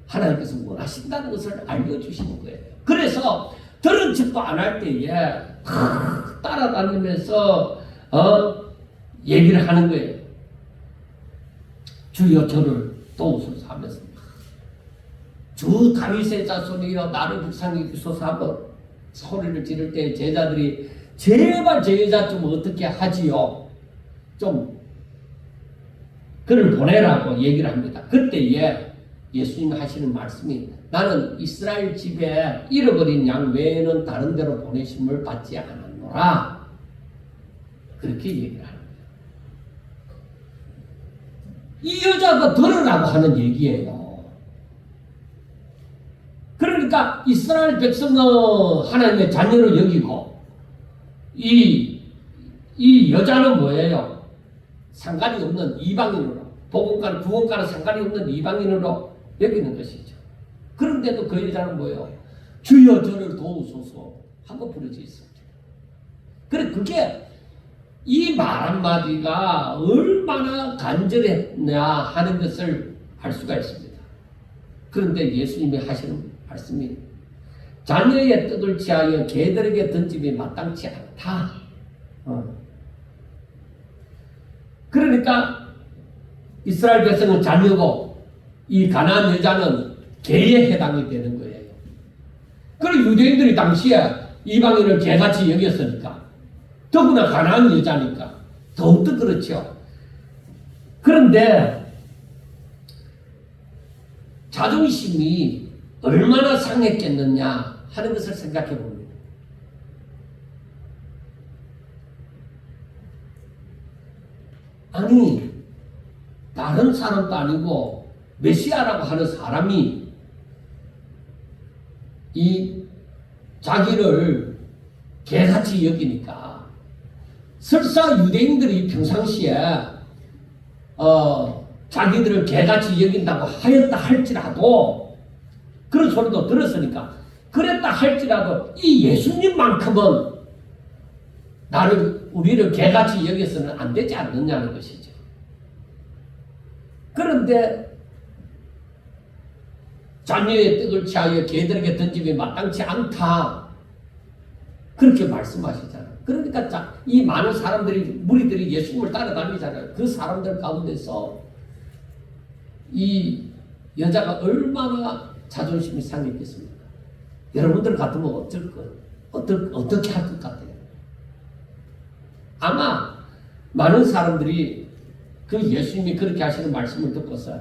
하나님께서 원하신다는 것을 알려주시는 거예요. 그래서 들은 척도 안 할 때에 따라다니면서 얘기를 하는 거예요. 주여 저를 도우소서 하면서, 주 다윗의 자손이여 나를 불쌍히 여기소서 하고 소리를 지를 때 제자들이 제발 제 여자 좀 어떻게 하지요? 좀 그를 보내라고 얘기를 합니다. 그때에 예수님 하시는 말씀이, 나는 이스라엘 집에 잃어버린 양 외에는 다른 데로 보내심을 받지 않았노라. 그렇게 얘기를 합니다. 이 여자가 들으라고 하는 얘기예요. 그러니까 이스라엘 백성은 하나님의 자녀로 여기고, 이 여자는 뭐예요? 상관이 없는 이방인으로, 복음과는 구원과는 상관이 없는 이방인으로 여기는 것이죠. 그런데도 그 여자는 뭐예요? 주여 저를 도우소서 하고 부르짖습니다. 그래, 그게 이 말 한마디가 얼마나 간절했냐 하는 것을 알 수가 있습니다. 그런데 예수님이 하시는 말씀이, 자녀의 뜻을 취하여 개들에게 던짐이 마땅치 않다. 그러니까 이스라엘 백성은 자녀고, 이 가나안 여자는 개에 해당이 되는 거예요. 그리고 유대인들이 당시에 이방인을 개같이 여겼으니까, 더구나 가나안 여자니까 더욱더 그렇죠. 그런데 자존심이 얼마나 상했겠느냐 하는 것을 생각해 봅니다. 아니, 다른 사람도 아니고 메시아라고 하는 사람이 이 자기를 개같이 여기니까, 설사 유대인들이 평상시에 자기들을 개같이 여긴다고 하였다 할지라도, 그런 소리도 들었으니까, 그랬다 할지라도 이 예수님만큼은 우리를 개같이 여겨서는 안 되지 않느냐는 것이죠. 그런데 자녀의 뜻을 취하여 개들에게 던짐이 마땅치 않다, 그렇게 말씀하시잖아요. 그러니까 이 많은 사람들이, 무리들이 예수님을 따라다니잖아요. 그 사람들 가운데서 이 여자가 얼마나 자존심이 상했겠습니까? 여러분들 같으면 어떻게 할 것 같아요? 아마 많은 사람들이 그 예수님이 그렇게 하시는 말씀을 듣고서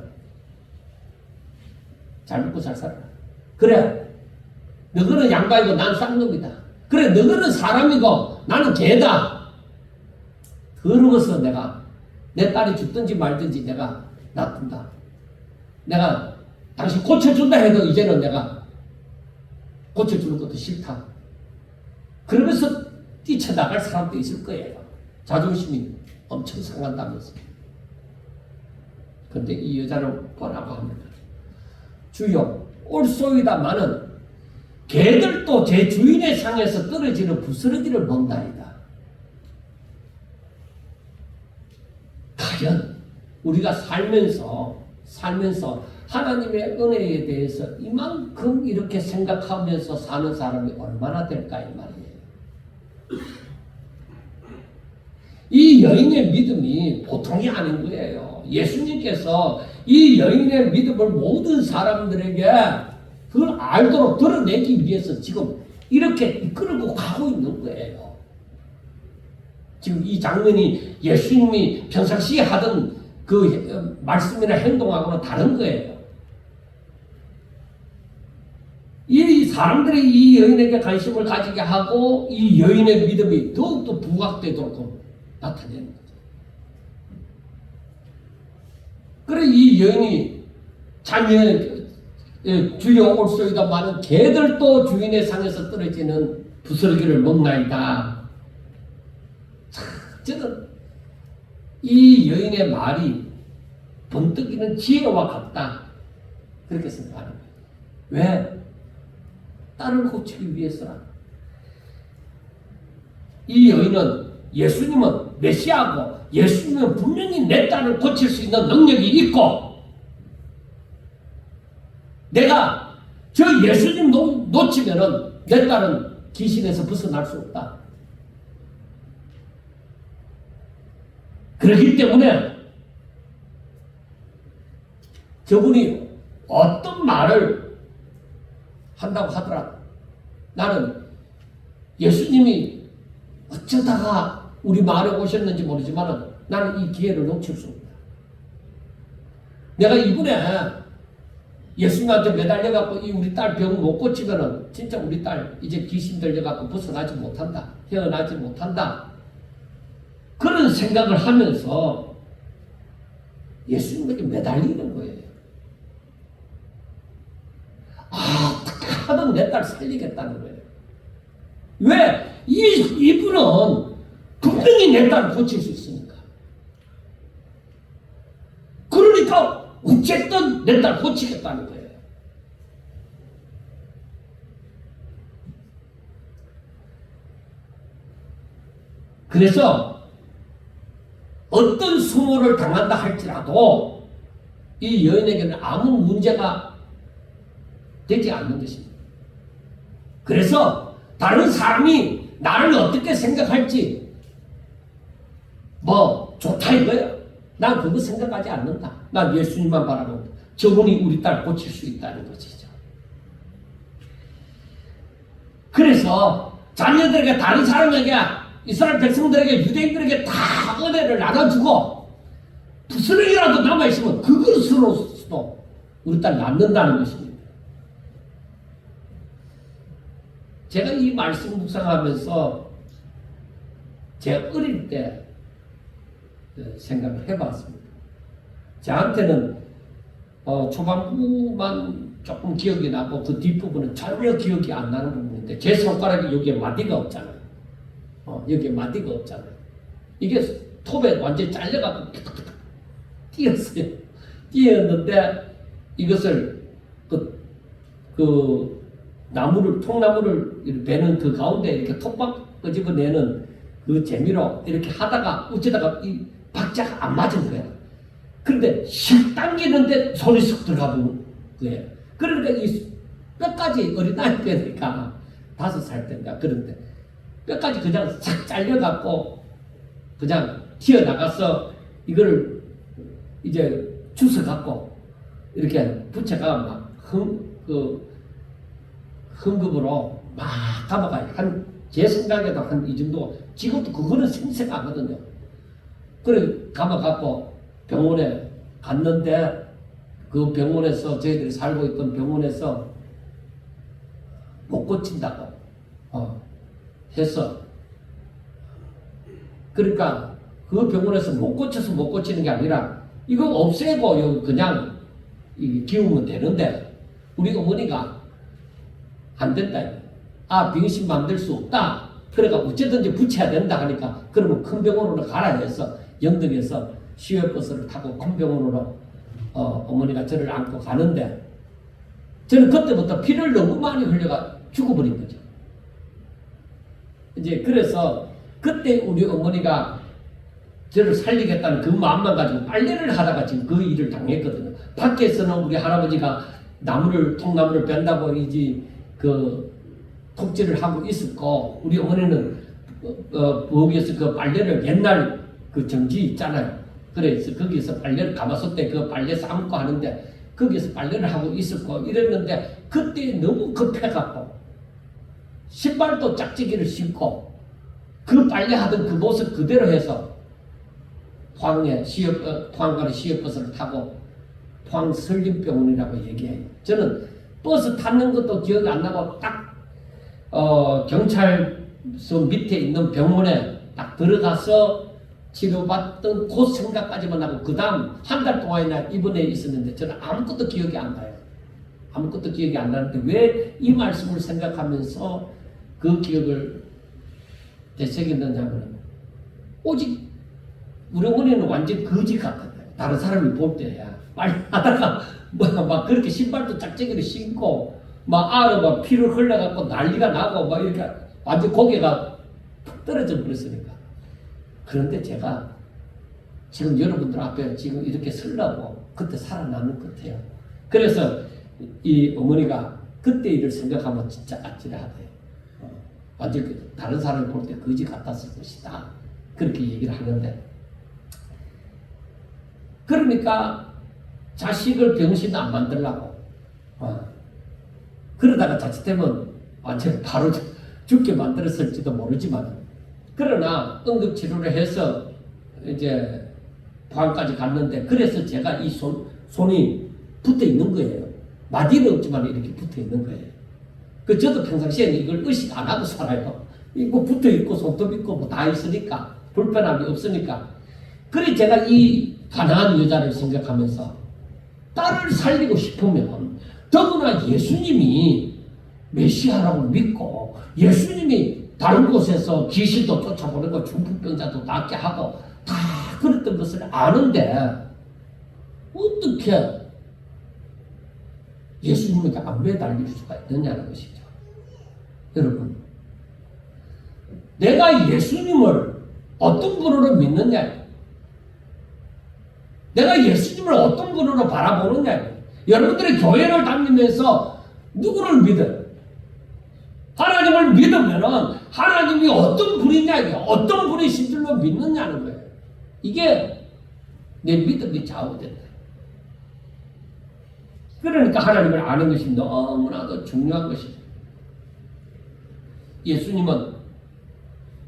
잘 먹고 잘 살아. 그래, 너희는 양반이고 난 쌍놈이다. 그래, 너희는 사람이고 나는 개다. 더러워서 내 딸이 죽든지 말든지 내가 놔둔다. 내가 당신 고쳐준다 해도 이제는 내가 고쳐주는 것도 싫다. 그러면서 뛰쳐나갈 사람도 있을 거예요. 자존심이 엄청 상한다면서. 근데 이 여자는 뭐라고 합니다. 주여 올소이다마는 개들도 제 주인의 상에서 떨어지는 부스러기를 본다이다. 과연 우리가 살면서 하나님의 은혜에 대해서 이만큼 이렇게 생각하면서 사는 사람이 얼마나 될까 이 말이에요. 이 여인의 믿음이 보통이 아닌 거예요. 예수님께서 이 여인의 믿음을 모든 사람들에게 그걸 알도록 드러내기 위해서 지금 이렇게 이끌고 가고 있는 거예요. 지금 이 장면이 예수님이 평상시에 하던 그 말씀이나 행동하고는 다른 거예요. 이 사람들이 이 여인에게 관심을 가지게 하고 이 여인의 믿음이 더욱더 부각되도록 나타내는 거죠. 그래 이 여인이 주여 올소이다마는 개들도 주인의 상에서 떨어지는 부스러기를 먹나이다. 저는 이 여인의 말이 번뜩이는 지혜와 같다. 그렇게 생각하는 거예요. 왜? 딸을 고치기 위해서라. 이 여인은 예수님은 메시아고 예수님은 분명히 내 딸을 고칠 수 있는 능력이 있고 내가 저 예수님 놓치면은 내 딸은 귀신에서 벗어날 수 없다. 그렇기 때문에 저분이 어떤 말을 한다고 하더라도 나는 예수님이 어쩌다가 우리 마을에 오셨는지 모르지만 나는 이 기회를 놓칠 수 없다. 내가 이번에 예수님한테 매달려갖고 이 우리 딸 병 못 고치면은 진짜 우리 딸 이제 귀신 들려갖고 벗어나지 못한다. 헤어나지 못한다. 그런 생각을 하면서 예수님에게 매달리는 거예요. 어떻게 하든 내 딸 살리겠다는 거예요. 왜? 이분은 분명히 내 딸을 고칠 수 있으니까. 그러니까 어쨌든 내 딸 고치겠다는 거예요. 그래서 어떤 수모를 당한다 할지라도 이 여인에게는 아무 문제가 되지 않는 것입니다. 그래서 다른 사람이 나를 어떻게 생각할지 뭐 좋다 이거야. 난 그거 생각하지 않는다. 난 예수님만 바라본다. 저분이 우리 딸 고칠 수 있다는 것이죠. 그래서 자녀들에게 다른 사람에게 이스라엘 백성들에게 유대인들에게 다 은혜를 나눠주고 부스러기라도 남아있으면 그것으로서도 우리 딸 낳는다는 것입니다. 제가 이 말씀 묵상하면서 제가 어릴 때 생각을 해봤습니다. 저한테는 초반부만 조금 기억이 나고 그 뒷부분은 전혀 기억이 안 나는 부분인데 제 손가락이 여기에 마디가 없잖아요. 여기에 마디가 없잖아요. 이게 톱에 완전히 잘려갖고 띄었어요. 띄었는데 이것을 통나무를 베는 그 가운데 이렇게 톱밥 끄집어내는 그 재미로 이렇게 하다가 어쩌다가 이 박자가 안 맞은 거야. 그런데 슉 당기는데 손이 쑥 들어가는 거예요. 그러니까 이 뼈까지 어린아이 때니까 5살 때인가 그런데 뼈까지 그냥 싹 잘려갖고 그냥 튀어나가서 이걸 이제 주워갖고 이렇게 부채가 막 흥금으로 막 감아가요. 제 생각에도 한 이 정도. 지금도 그거는 생생하거든요. 그래 감아갖고 병원에 갔는데 그 병원에서 저희들이 살고 있던 병원에서 못 고친다고 해서 그러니까 그 병원에서 못 고쳐서 못 고치는 게 아니라 이거 없애고 그냥 기우면 되는데 우리 어머니가 안 된다. 병신 만들 수 없다. 그러니까 어쨌든지 붙여야 된다 하니까 그러면 큰 병원으로 가라 해서 영등에서 시외버스를 타고 큰 병원으로 어머니가 저를 안고 가는데 저는 그때부터 피를 너무 많이 흘려가 죽어버린 거죠. 이제 그래서 그때 우리 어머니가 저를 살리겠다는 그 마음만 가지고 빨래를 하다가 지금 그 일을 당했거든요. 밖에서는 우리 할아버지가 통나무를 벤다고 이제 그 톱질을 하고 있었고, 우리 어머니는 부엌에서 그 빨래를 옛날 그 정지 있잖아요. 그래서 거기서 빨래를 가마솥에 그 빨래 삶고 하는데 거기서 빨래를 하고 있었고 이랬는데 그때 너무 급해갖고 신발도 짝짝이를 신고 그 빨래하던 그 모습 그대로 해서 포항가는 시외버스를 타고 포항설림병원이라고 얘기해요. 저는 버스 탔는 것도 기억이 안 나고 딱 경찰서 밑에 있는 병원에 딱 들어가서 치료받던 그 생각까지만 하고 그 다음 한 달 동안이나 입원해 있었는데 저는 아무것도 기억이 안 나요. 아무것도 기억이 안 나는데 왜 이 말씀을 생각하면서 그 기억을 되새겼느냐면 오직 우리 어머니는 완전 거지 같았어요. 다른 사람이 볼 때야 빨리 하다가 막 그렇게 신발도 짝짝이를 신고 막 막 피를 흘려갖고 난리가 나고 막 이렇게 완전 고개가 푹 떨어져 버렸으니까. 그런데 제가 지금 여러분들 앞에 지금 이렇게 서려고 그때 살아나는 것 같아요. 그래서 이 어머니가 그때 일을 생각하면 진짜 아찔하대요. 완전 다른 사람이 볼 때 거지 같았을 것이다. 그렇게 얘기를 하는데, 그러니까 자식을 병신 안 만들라고 그러다가 자칫하면 완전 바로 죽게 만들었을지도 모르지만, 그러나 응급치료를 해서 이제 포항까지 갔는데, 그래서 제가 이 손이 붙어 있는 거예요. 마디는 없지만 이렇게 붙어 있는 거예요. 저도 평상시에는 이걸 의식 안 하고 살아요. 이거 붙어 있고 손톱 있고 뭐 다 있으니까 불편함이 없으니까. 그래 제가 이 가난한 여자를 생각하면서 딸을 살리고 싶으면 더구나 예수님이 메시아라고 믿고 예수님이 다른 곳에서 귀신도 쫓아보내고 중풍병자도 낫게 하고 다 그랬던 것을 아는데 어떻게 예수님에게 안 매달릴 수가 있느냐는 것이죠. 여러분, 내가 예수님을 어떤 분으로 믿느냐, 내가 예수님을 어떤 분으로 바라보느냐, 여러분들이 교회를 다니면서 누구를 믿어요? 하나님을 믿으면은 하나님이 어떤 분이냐, 어떤 분이신 줄로 믿느냐는 거예요. 이게 내 믿음이 좌우된다. 그러니까 하나님을 아는 것이 너무나도 중요한 것이죠. 예수님은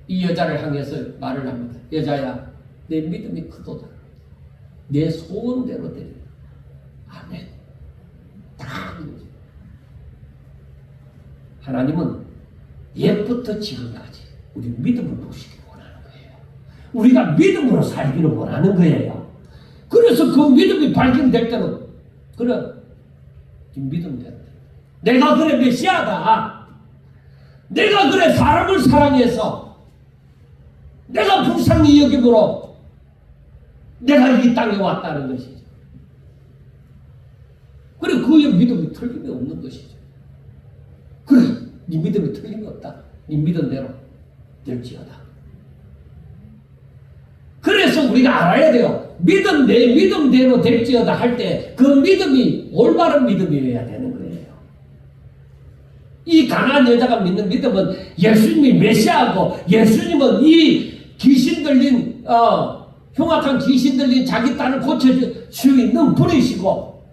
이 여자를 향해서 말을 합니다. 여자야, 내 믿음이 크도다. 내 소원대로 되리라. 아멘. 딱 이거죠. 하나님은 옛부터 지금까지 우리 믿음을 보시기 원하는 거예요. 우리가 믿음으로 살기를 원하는 거예요. 그래서 그 믿음이 발견될 때는 그래, 믿으면 된다. 내가 그래 메시아다. 내가 그래 사람을 사랑해서 내가 불쌍히 여김으로 내가 이 땅에 왔다는 것이죠. 그래 그의 믿음이 틀림이 없는 것이죠. 그래 네 믿음이 틀림이 없다. 네 믿은 대로 될지어다. 그래서 우리가 알아야 돼요. 내 믿음대로 될지어다 할 때 그 믿음이 올바른 믿음이어야 되는 거예요. 이 가난한 여자가 믿는 믿음은 예수님이 메시아고, 예수님은 이 귀신 들린 흉악한 귀신 들린 자기 딸을 고쳐줄 수 있는 분이시고,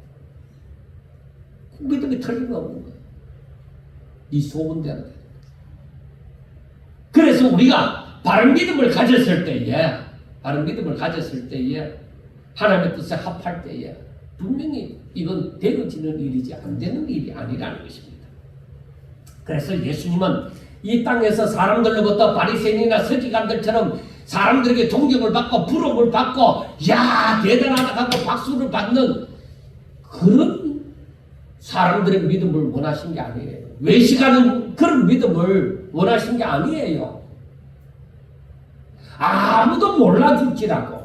그 믿음이 틀림없는 거예요. 이 소원대로. 그래서 우리가 바른 믿음을 가졌을 때에 하나님의 뜻에 합할 때에 분명히 이건 되어지는 일이지 안 되는 일이 아니라는 것입니다. 그래서 예수님은 이 땅에서 사람들로부터 바리새인이나 서기관들처럼 사람들에게 존경을 받고 부름을 받고 야 대단하다 하고 박수를 받는 그런 사람들의 믿음을 원하신 게 아니에요. 외식하는 그런 믿음을 원하신 게 아니에요. 아무도 몰라줄지라고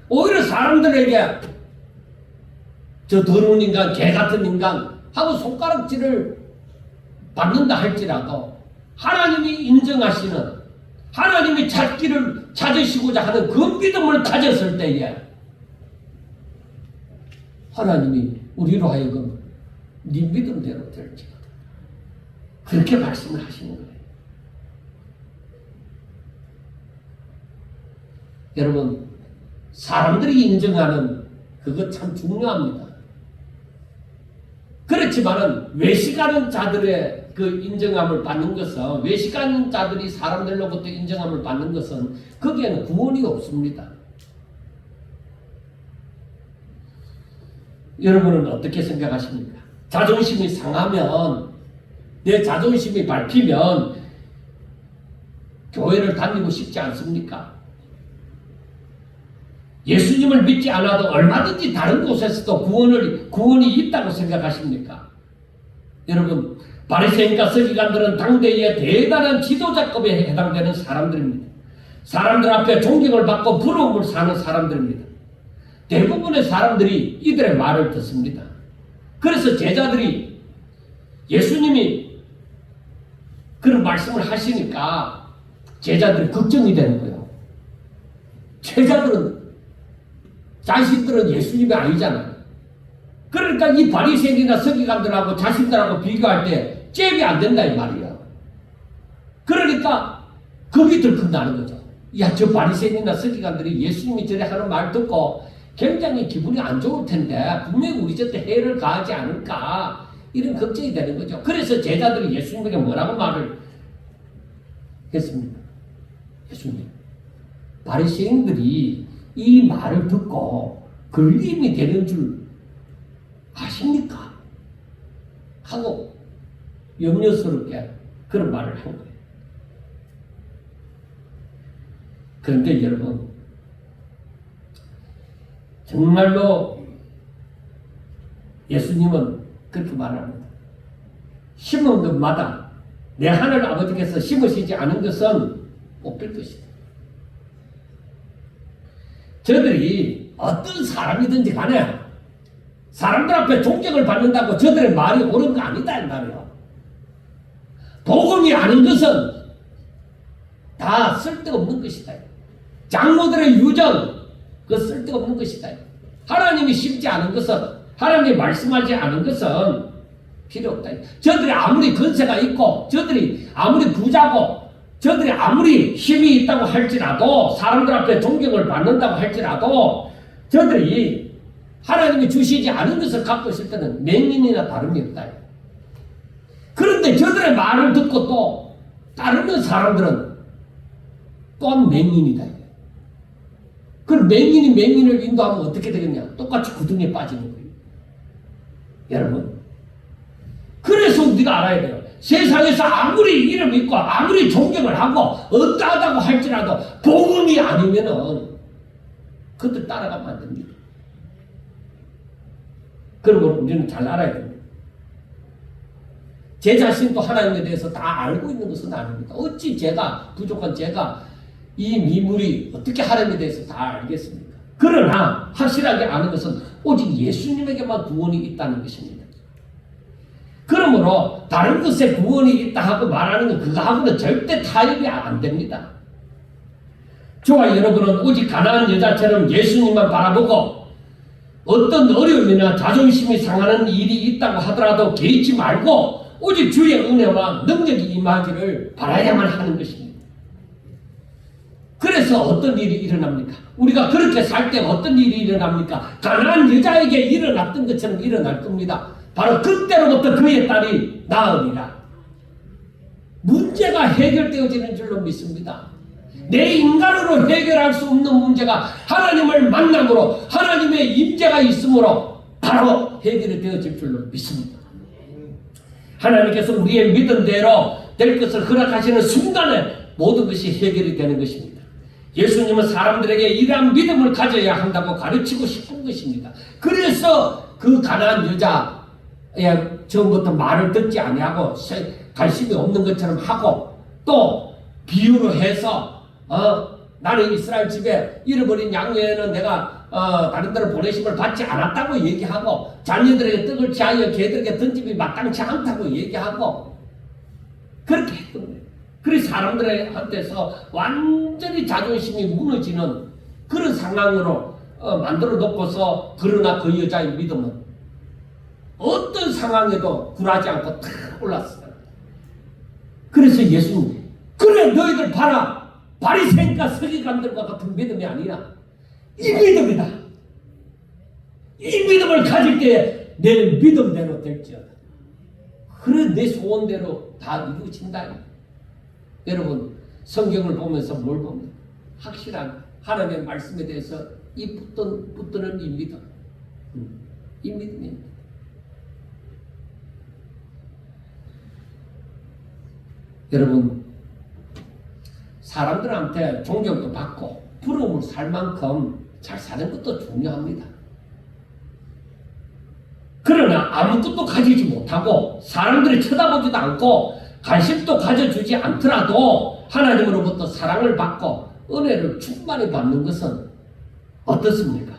오히려 사람들에게 저 더러운 인간, 개 같은 인간 하고 손가락질을 받는다 할지라도 하나님이 인정하시는, 하나님이 찾으시고자 하는 그 믿음을 가졌을 때에 하나님이 우리로 하여금 네 믿음대로 될지어다, 그렇게 말씀을 하시는 거예요. 여러분, 사람들이 인정하는 그거 참 중요합니다. 그렇지만은 외식하는 자들의 그 인정함을 받는 것은, 외식하는 자들이 사람들로부터 인정함을 받는 것은 거기에는 구원이 없습니다. 여러분은 어떻게 생각하십니까? 자존심이 상하면, 내 자존심이 밟히면 교회를 다니고 싶지 않습니까? 예수님을 믿지 않아도 얼마든지 다른 곳에서도 구원이 있다고 생각하십니까? 여러분, 바리새인과 서기관들은 당대의 대단한 지도자급에 해당되는 사람들입니다. 사람들 앞에 존경을 받고 부러움을 사는 사람들입니다. 대부분의 사람들이 이들의 말을 듣습니다. 그래서 제자들이, 예수님이 그런 말씀을 하시니까 제자들이 걱정이 되는 거예요. 제자들은, 자신들은 예수님이 아니잖아요. 그러니까 이 바리새인이나 서기관들하고 자신들하고 비교할 때 잽이 안 된다 이 말이야. 그러니까 겁이 들큰다는 거죠. 야, 저 바리새인이나 서기관들이 예수님이 저래 하는 말 듣고 굉장히 기분이 안 좋을 텐데 분명히 우리 저때 해를 가하지 않을까, 이런 걱정이 되는 거죠. 그래서 제자들이 예수님에게 뭐라고 말을 했습니까? 예수님, 바리새인들이 이 말을 듣고 걸림이 되는 줄 아십니까? 하고 염려스럽게 그런 말을 한 거예요. 그런데 여러분, 정말로 예수님은 그렇게 말합니다. 심은 것마다 내 하늘 아버지께서 심으시지 않은 것은 뽑힐 것이다. 저들이 어떤 사람이든지 간에 사람들 앞에 존경을 받는다고 저들의 말이 옳은 거 아니다 이 말이에요. 복음이 아닌 것은 다 쓸데없는 것이다. 장로들의 유전, 그 쓸데없는 것이다. 하나님이 심지 않은 것은, 하나님이 말씀하지 않은 것은 필요 없다. 저들이 아무리 건세가 있고, 저들이 아무리 부자고, 저들이 아무리 힘이 있다고 할지라도, 사람들 앞에 존경을 받는다고 할지라도, 저들이 하나님이 주시지 않은 것을 갖고 있을 때는 맹인이나 다름이 없다. 그런데 저들의 말을 듣고 또 따르는 사람들은 또한 맹인이다. 그럼 맹인이 맹인을 인도하면 어떻게 되겠냐? 똑같이 구덩이에 빠지는 거예요. 여러분, 그래서 우리가 알아야 돼요. 세상에서 아무리 이름 있고 아무리 존경을 하고 어떠하다고 할지라도 복음이 아니면은 그들 따라가면 안 됩니다. 그런 걸 우리는 잘 알아야 됩니다. 제 자신도 하나님에 대해서 다 알고 있는 것은 아닙니다. 어찌 부족한 제가 이 미물이 어떻게 하나님에 대해서 다 알겠습니까? 그러나 확실하게 아는 것은 오직 예수님에게만 구원이 있다는 것입니다. 그러므로 다른 것에 구원이 있다 하고 말하는 건 그거하고는 절대 타협이 안 됩니다. 저와 여러분은 오직 가난한 여자처럼 예수님만 바라보고 어떤 어려움이나 자존심이 상하는 일이 있다고 하더라도 개의치 말고 오직 주의 은혜와 능력이 임하기를 바라야만 하는 것입니다. 그래서 어떤 일이 일어납니까? 우리가 그렇게 살 때 어떤 일이 일어납니까? 가난한 여자에게 일어났던 것처럼 일어날 겁니다. 바로 그때로부터 그의 딸이 나으리라. 문제가 해결되어지는 줄로 믿습니다. 내 인간으로 해결할 수 없는 문제가 하나님을 만남으로, 하나님의 임재가 있으므로 바로 해결이 되어질 줄로 믿습니다. 하나님께서 우리의 믿음대로 될 것을 허락하시는 순간에 모든 것이 해결이 되는 것입니다. 예수님은 사람들에게 이러한 믿음을 가져야 한다고 가르치고 싶은 것입니다. 그래서 그 가난한 여자의 처음부터 말을 듣지 아니하고 관심이 없는 것처럼 하고, 또 비유로 해서 나는 이스라엘 집에 잃어버린 양에는 내가 다른 데로 보내심을 받지 않았다고 얘기하고 자녀들에게 떡을 취하여 개들에게 던짐이 마땅치 않다고 얘기하고 그렇게 했던 거예요. 그래서 사람들한테서 완전히 자존심이 무너지는 그런 상황으로 만들어 놓고서 그러나 그 여자의 믿음은 어떤 상황에도 굴하지 않고 탁 올랐어요. 그래서 예수님, 그래 너희들 봐라, 바리새인과 서기관들과 같은 믿음이 아니라 이 믿음이다. 이 믿음을 가질 때에 내 믿음대로 될지어다. 그래 내 소원대로 다 이루어진다. 여러분 성경을 보면서 뭘 봅니까? 확실한 하나님의 말씀에 대해서 이 붙드는 이 믿음, 이 믿음입니다. 여러분 사람들한테 존경도 받고 부러움을 살 만큼 잘 사는 것도 중요합니다. 그러나 아무것도 가지지 못하고 사람들이 쳐다보지도 않고 관심도 가져주지 않더라도 하나님으로부터 사랑을 받고 은혜를 충만히 받는 것은 어떻습니까?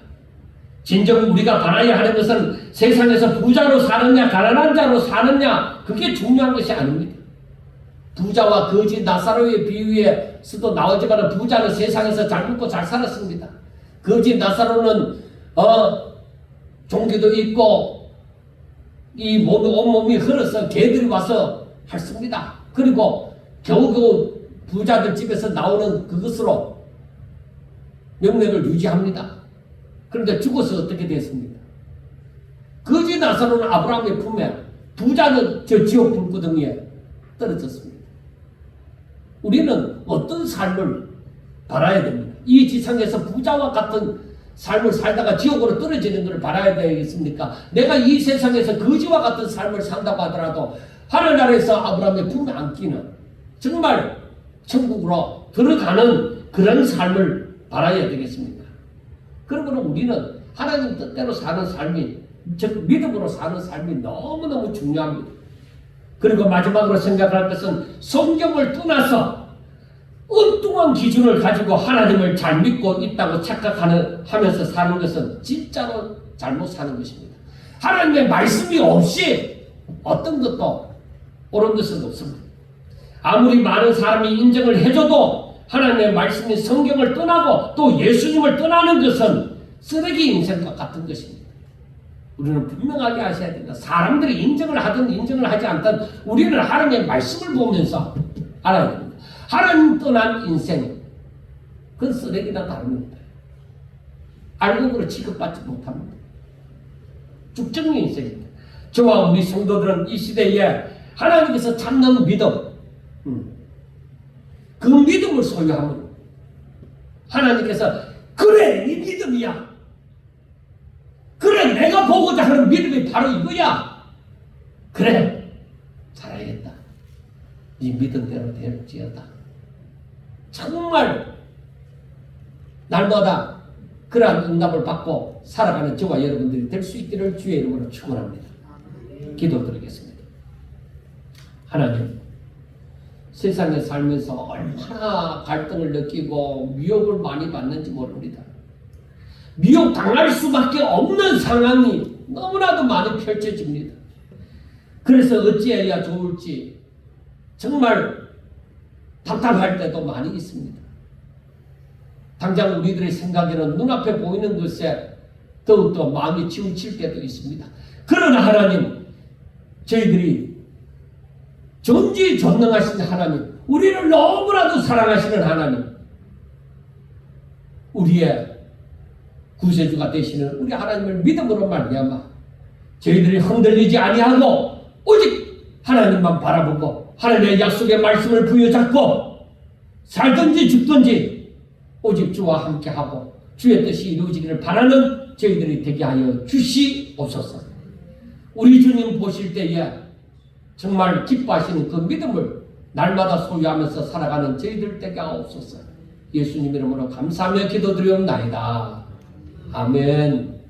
진정 우리가 바라야 하는 것은 세상에서 부자로 사느냐 가난한 자로 사느냐 그게 중요한 것이 아닙니다. 부자와 거지 나사로의 비유에서도 나오지만 부자는 세상에서 잘 먹고 잘 살았습니다. 거지 나사로는 종기도 있고 이 온몸이 흘러서 개들이 와서 핥습니다. 그리고 겨우겨우 부자들 집에서 나오는 그것으로 명맥을 유지합니다. 그런데 죽어서 어떻게 됐습니까? 거지 나사로는 아브라함의 품에, 부자는 저 지옥 불구덩이에 떨어졌습니다. 우리는 어떤 삶을 바라야 됩니까? 이 지상에서 부자와 같은 삶을 살다가 지옥으로 떨어지는 것을 바라야 되겠습니까? 내가 이 세상에서 거지와 같은 삶을 산다고 하더라도 하늘나라에서 아브라함의 품에 안기는 정말 천국으로 들어가는 그런 삶을 바라야 되겠습니까? 그러므로 우리는 하나님 뜻대로 사는 삶이, 즉 믿음으로 사는 삶이 너무너무 중요합니다. 그리고 마지막으로 생각할 것은 성경을 떠나서 엉뚱한 기준을 가지고 하나님을 잘 믿고 있다고 하면서 사는 것은 진짜로 잘못 사는 것입니다. 하나님의 말씀이 없이 어떤 것도 옳은 것은 없습니다. 아무리 많은 사람이 인정을 해줘도 하나님의 말씀인 성경을 떠나고 또 예수님을 떠나는 것은 쓰레기 인생과 같은 것입니다. 우리는 분명하게 하셔야 된다. 사람들이 인정을 하든 인정을 하지 않든 우리는 하나님의 말씀을 보면서 알아야 됩니다. 하나님 떠난 인생, 그건 쓰레기나 다릅니다. 알곡으로 취급받지 못합니다. 죽정의 인생입니다. 저와 우리 성도들은 이 시대에 하나님께서 찾는 믿음, 그 믿음을 소유합니다. 하나님께서 그래 이 믿음이야. 그래 내가 보고자 하는 믿음이 바로 이거야. 그래 살아야겠다. 이 믿음대로 될지어다. 정말 날마다 그러한 응답을 받고 살아가는 저와 여러분들이 될 수 있기를 주의 이름으로 축원합니다. 기도드리겠습니다. 하나님, 세상에 살면서 얼마나 갈등을 느끼고 미혹을 많이 받는지 모릅니다. 미혹 당할 수밖에 없는 상황이 너무나도 많이 펼쳐집니다. 그래서 어찌해야 좋을지 정말 답답할 때도 많이 있습니다. 당장 우리들의 생각에는 눈앞에 보이는 것에 더욱더 마음이 치우칠 때도 있습니다. 그러나 하나님, 저희들이 전지전능하신 하나님, 우리를 너무나도 사랑하시는 하나님, 우리의 구세주가 되시는 우리 하나님을 믿음으로 말미암아 저희들이 흔들리지 아니하고 오직 하나님만 바라보고 하나님의 약속의 말씀을 부여잡고 살든지 죽든지 오직 주와 함께하고 주의 뜻이 이루어지기를 바라는 저희들이 되게 하여 주시옵소서. 우리 주님 보실 때에 정말 기뻐하시는 그 믿음을 날마다 소유하면서 살아가는 저희들 되게 하옵소서. 예수님 이름으로 감사하며 기도드리옵나이다. 아멘.